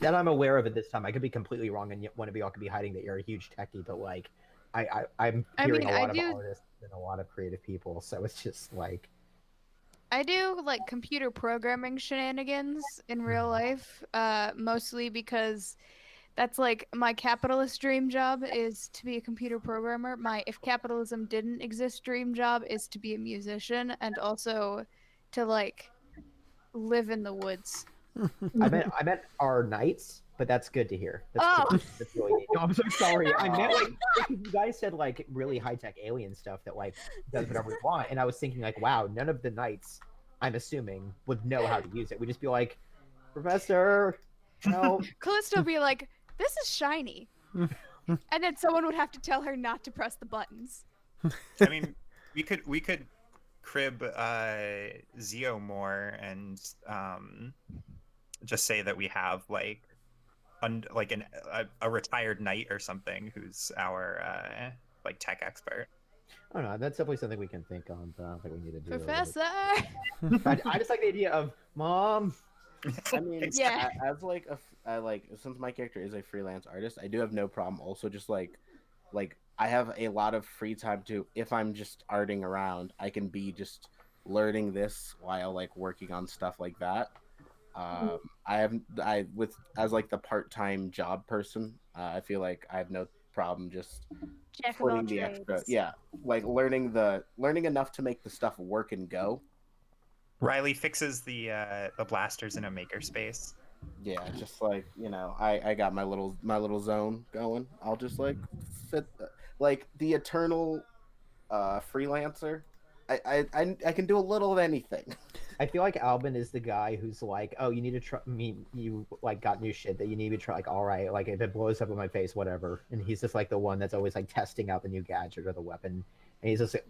That I'm aware of at this time. I could be completely wrong, and yet one of y'all could be hiding that you're a huge techie. But like, I'm I hearing mean, a I lot of do- artists and a lot of creative people, so it's just like, I do like computer programming shenanigans in real life, mostly because that's like my capitalist dream job is to be a computer programmer. My if capitalism didn't exist dream job is to be a musician and also to like live in the woods. I meant our knights, but that's good to hear. That's Oh. that's really neat. No, I'm so sorry. I meant like you guys said like really high tech alien stuff that like does whatever we want, and I was thinking like, wow, none of the knights, I'm assuming, would know how to use it. We'd just be like, Professor, no. Callisto would be like, "This is shiny," and then someone would have to tell her not to press the buttons. I mean, we could crib Zeo more and just say that we have like a retired knight or something who's our like tech expert. I don't know. That's definitely something we can think on. But I don't think we need to do. Professor. I just like the idea of Mom. I mean, Yeah. as like I like since my character is a freelance artist, I do have no problem also just like I have a lot of free time too. If I'm just arting around, I can be just learning this while like working on stuff like that. I have I with as like the part-time job person, I feel like I have no problem just Jack of all putting the extra, trades. yeah, like learning enough to make the stuff work and go. Riley fixes the blasters in a makerspace. Yeah, just like I got my little zone going. I'll just like fit like the eternal freelancer. I can do a little of anything. I feel like Albin is the guy who's like, oh, you need to try me. You like got new shit that you need to try. Like, all right, like if it blows up in my face, whatever. And he's just like the one that's always like testing out the new gadget or the weapon. And he's just like,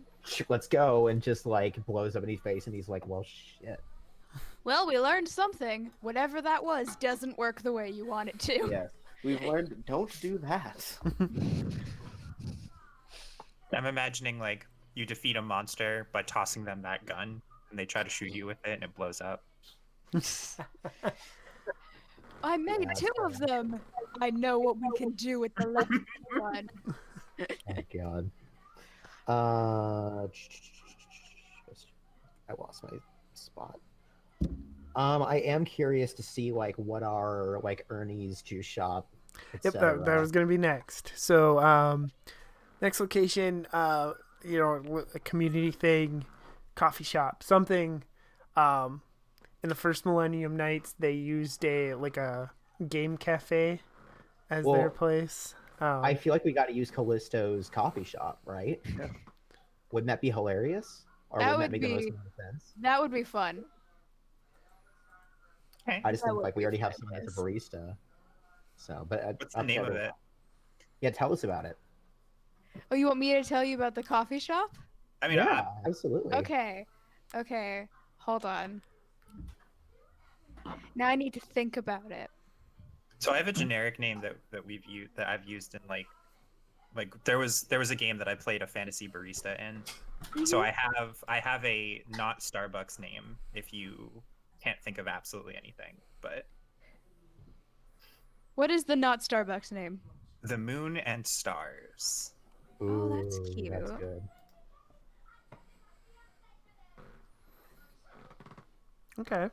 let's go, and just like blows up in his face. And he's like, well, shit. Well, we learned something. Whatever that was doesn't work the way you want it to. Yes, we've learned don't do that. I'm imagining like you defeat a monster by tossing them that gun, and they try to shoot you with it, and it blows up. I made Yeah, two of them. I know what we can do with the last one. Oh god. I lost my spot. I am curious to see like what our like Ernie's juice shop. Yep, that was going to be next. So, next location, a community thing, coffee shop, something. In the first Millennium Nights, they used a game cafe as their place. I feel like we got to use Callisto's coffee shop, right? Yeah. Wouldn't that be hilarious? Or That wouldn't that would make the most be- amount of sense? That would be fun. Okay. I just That think would like we be already have someone that's a barista. So, but What's the name of it? Yeah, tell us about it. Oh, you want me to tell you about the coffee shop? I mean, Yeah, absolutely. Okay. Hold on. Now I need to think about it. so I have a generic name that I've used in like there was a game that I played a fantasy barista in. So I have a not Starbucks name if you can't think of absolutely anything, but What is the not Starbucks name? the Moon and Stars. Oh, that's Ooh, cute. That's good. Okay.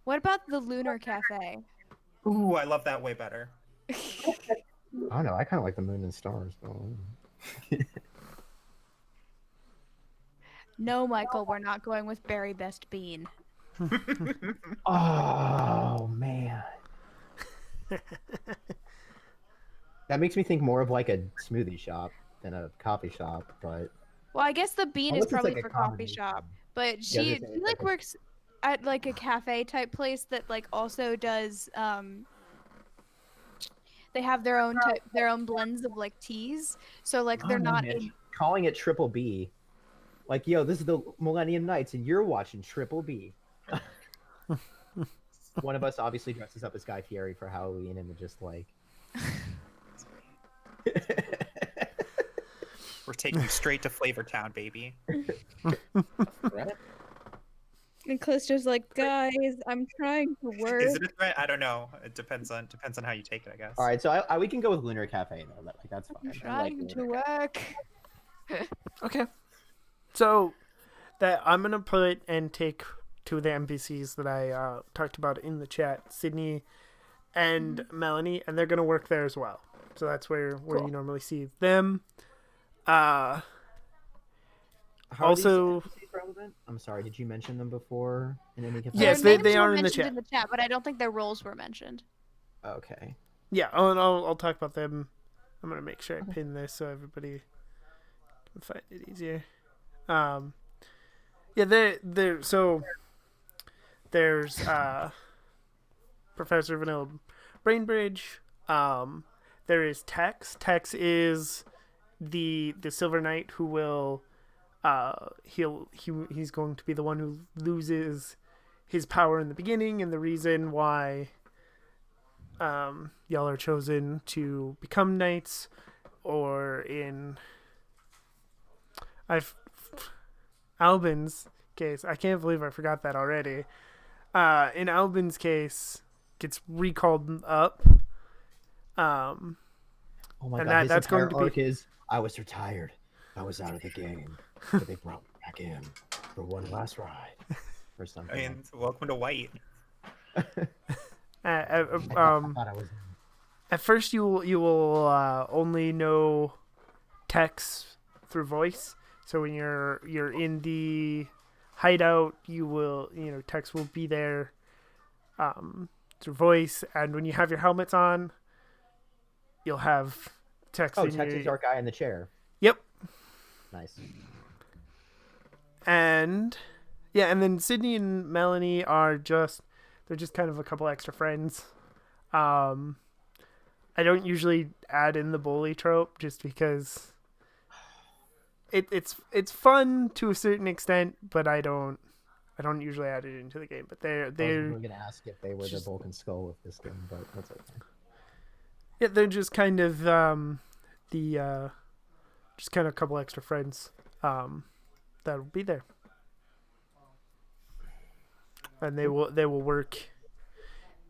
What about the Lunar Cafe? Ooh, I love that way better. I don't know. I kind of like the moon and stars. But... No, Michael, we're not going with Berry Best Bean. Oh man. That makes me think more of like a smoothie shop than a coffee shop, but Well, I guess the bean Unless is it's probably like a for coffee combination. shop, but Yeah, she it's like like a- works at like a cafe type place that like also does they have their own blends of like teas. So like they're Oh, no, not man. in Calling it Triple B. Like, yo, this is the Millennium Nights, and you're watching Triple B. One of us obviously dresses up as Guy Fieri for Halloween, and we're just like. We're taking you straight to Flavor Town, baby. Right? and Callisto's like, guys, I'm trying to work. Is it a threat? I don't know. It depends on how you take it, I guess. All right, so we can go with Lunar Cafe though. Like that's I'm fine. trying to work. Okay. So that I'm gonna put and take two of the NPCs that I talked about in the chat, Sydney and Melanie, and they're gonna work there as well. So that's where Cool. you normally see them. How are Also- these NPCs relevant? I'm sorry. Did you mention them before in any capacity? Yes, Their they names were are in the mentioned chat. in the chat, but I don't think their roles were mentioned. Okay. Yeah, I'll talk about them. I'm gonna make sure I pin this so everybody can find it easier. Yeah, they're so there's Professor Vanilla Brainbridge. There is Tex. Tex is the Silver Knight who will he's going to be the one who loses his power in the beginning, and the reason why y'all are chosen to become knights, or in Albin's case, I can't believe I forgot that already. In Albin's case, gets recalled up. Oh my And god, that's his going entire to be- arc is I was retired. I was out of the game. But they brought me back in for one last ride. Or something. I mean, welcome to White. I um, thought I was at first you will only know text through voice. So when you're in the hideout, you will text will be there through voice, and when you have your helmets on, you'll have text. Oh, in Tex is your... our guy in the chair. Yep. Nice. And yeah, and then Sydney and Melanie are they're just kind of a couple extra friends. I don't usually add in the bully trope just because it's fun to a certain extent, but I don't usually add it into the game. But I was they're really gonna ask if they were the just- Vulcan skull of this game, but that's okay. yeah, they're just kind of just kind of a couple extra friends that'll be there. And they will work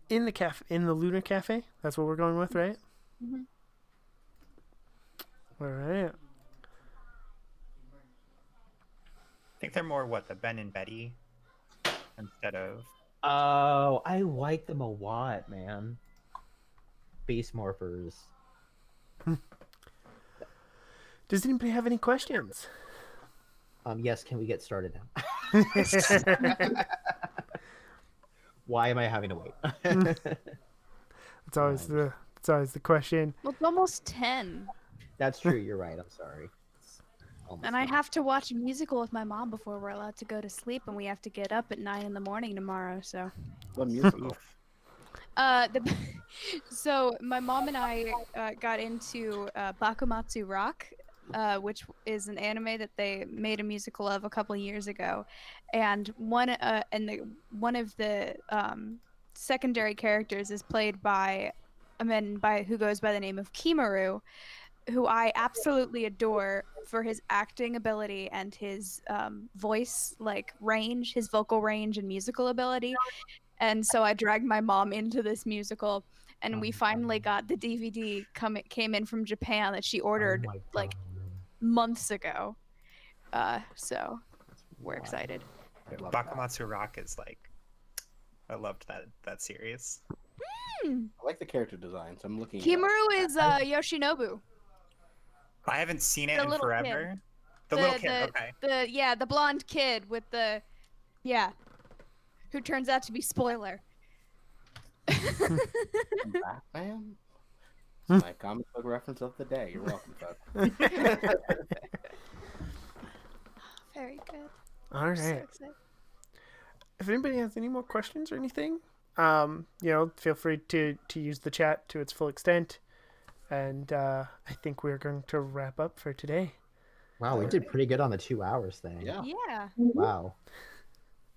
in the Lunar Cafe. That's what we're going with, right? Mhm. All right. I think they're more the Ben and Betty instead of. Oh, I like them a lot, man. Beast morphers. Does anybody have any questions? Yes, can we get started now? Why am I having to wait? It's always the question. Well, it's almost 10, That's true, you're right, I'm sorry. It's almost and I done. have to watch a musical with my mom before we're allowed to go to sleep, and we have to get up at 9 in the morning tomorrow. So, What musical? so my mom and I got into Bakumatsu Rock, which is an anime that they made a musical of a couple years ago, and one of the secondary characters is played by a man who goes by the name of Kimaru, who I absolutely adore for his acting ability and his voice range, his vocal range and musical ability. And so I dragged my mom into this musical, and we finally got the DVD came in from Japan that she ordered Oh my like God. months ago. So we're Wow. excited. I love that. Bakumatsu Rock is I loved that series. I like the character designs. I'm looking. Kimaru is Yoshinobu. I haven't seen it The in little kid. forever. The little kid, okay. The blonde kid with who turns out to be spoiler. Batman. It's my comic book reference of the day. You're welcome, folks. Very good. All I'm so right. excited. If anybody has any more questions or anything, feel free to use the chat to its full extent. And I think we're going to wrap up for today. Wow, we did pretty good on the 2 hours thing. Yeah. Yeah. Wow.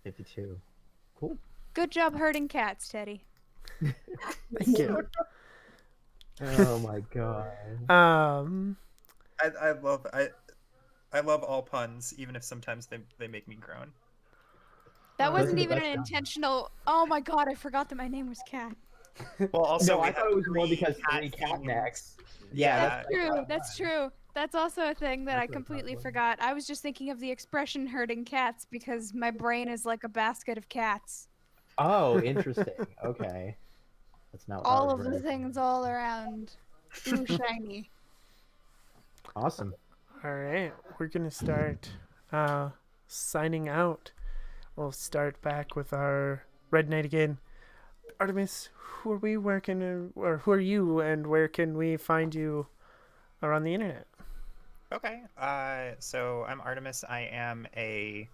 52. Cool. Good job herding cats, Teddy. Thank you. Oh my god. I love all puns, even if sometimes they make me groan. That Oh, wasn't those are the even best an sounds. intentional. Oh my god, I forgot that my name was Cat. Well, also No, we I thought have it was more 3 because 3 cat themed- necks. Yeah, that's True, that's true. That's also a thing that I That's what I thought it completely was. forgot. I was just thinking of the expression herding cats because my brain is like a basket of cats. Oh, interesting. Okay. That's not what I All was of the ready for. things all around. Ooh, shiny. Awesome. All right. We're going to start signing out. We'll start back with our Red Knight again. Artemis, who are we? Or who are you, and where can we find you around the internet? Okay. So I'm Artemis. I am a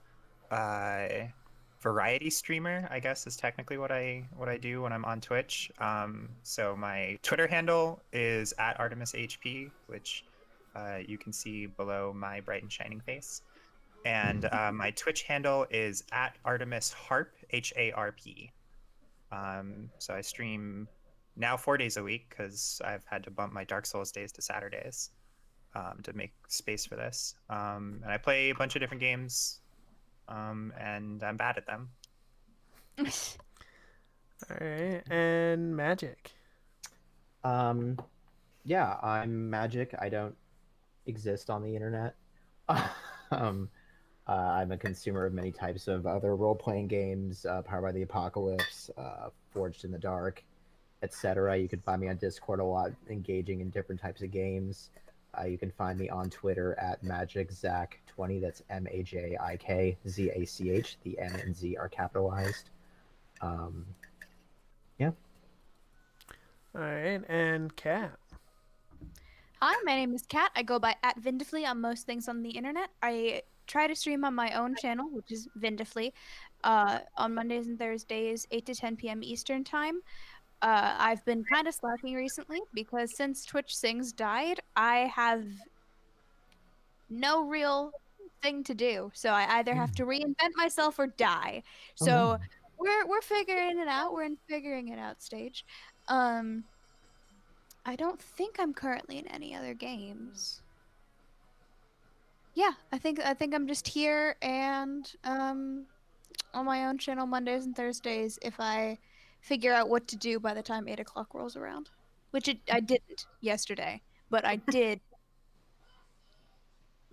variety streamer, I guess is technically what I do when I'm on Twitch. So my Twitter handle is @ArtemisHP, which you can see below my bright and shining face. And my Twitch handle is @ArtemisHarp, HARP. So I stream now 4 days a week because I've had to bump my Dark Souls days to Saturdays to make space for this. And I play a bunch of different games, and I'm bad at them. All right. And Magic. Yeah, I'm Magic. I don't exist on the internet. um, I'm a consumer of many types of other role-playing games, Powered by the Apocalypse, Forged in the Dark, etc. You can find me on Discord a lot, engaging in different types of games. You can find me on Twitter at MagicZach20. That's MAJIKZACH. The N and Z are capitalized. Um, yeah. All right, and Kat. Hi, my name is Kat. I go by @Vindifully on most things on the internet. I try to stream on my own channel, which is Vindifully, on Mondays and Thursdays, 8 to 10 p.m. Eastern Time. I've been kind of slacking recently because since Twitch Sings died, I have no real thing to do. So I either have to reinvent myself or die. Oh, no. So we're figuring it out. We're in figuring it out stage. Um, I don't think I'm currently in any other games. Yeah, I think I'm just here and on my own channel Mondays and Thursdays if I figure out what to do by the time 8 o'clock rolls around, which I didn't yesterday, but I did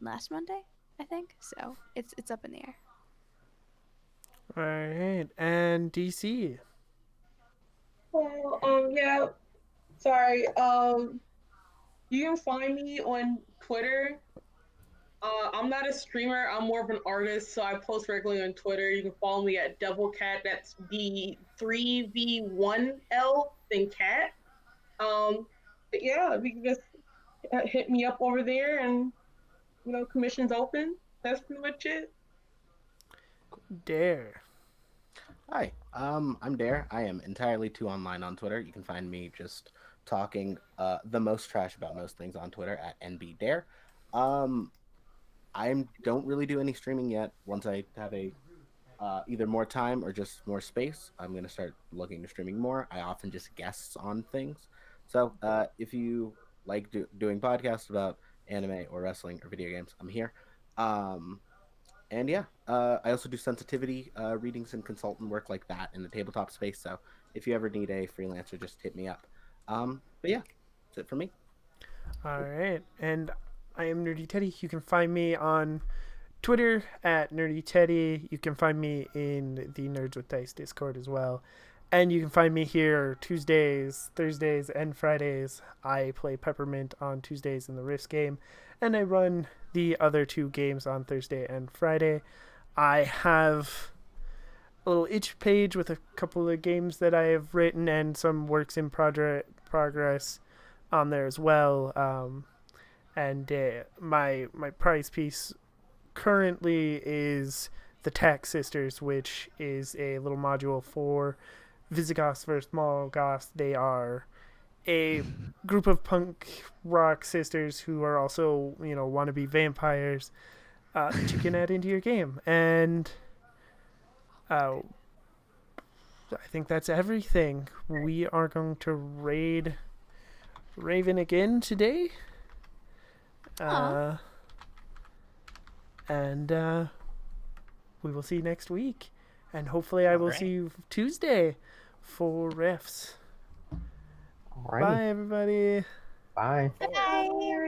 last Monday, I think. So it's up in the air. All right, and DC. Well, yeah. Sorry. You can find me on Twitter. I'm not a streamer. I'm more of an artist, so I post regularly on Twitter. You can follow me at DevilCat. That's D3V1L, then cat. But yeah, you can just hit me up over there, and commissions open. That's pretty much it. Dare. Hi, I'm Dare. I am entirely too online on Twitter. You can find me just talking the most trash about most things on Twitter at NBDare. Um, I don't really do any streaming yet. Once I have a either more time or just more space, I'm gonna start looking to streaming more. I often just guests on things. So if you like doing podcasts about anime or wrestling or video games, I'm here. Um, and yeah, I also do sensitivity readings and consultant work like that in the tabletop space. So if you ever need a freelancer, just hit me up. But yeah, that's it for me. All right, and I am Nerdy Teddy. You can find me on Twitter at Nerdy Teddy. You can find me in the Nerds with Dice Discord as well. And you can find me here Tuesdays, Thursdays, and Fridays. I play Peppermint on Tuesdays in the Rift game, and I run the other two games on Thursday and Friday. I have a little itch page with a couple of games that I have written and some works in progress on there as well. And my prize piece currently is the Tax Sisters, which is a little module for Visigoths versus Molgoths. They are a group of punk rock sisters who are also, wannabe vampires that you can add into your game. And I think that's everything. We are going to raid Raven again today. And we will see you next week. And hopefully I will see you Tuesday for refs. Alrighty. Bye, everybody. Bye. Bye.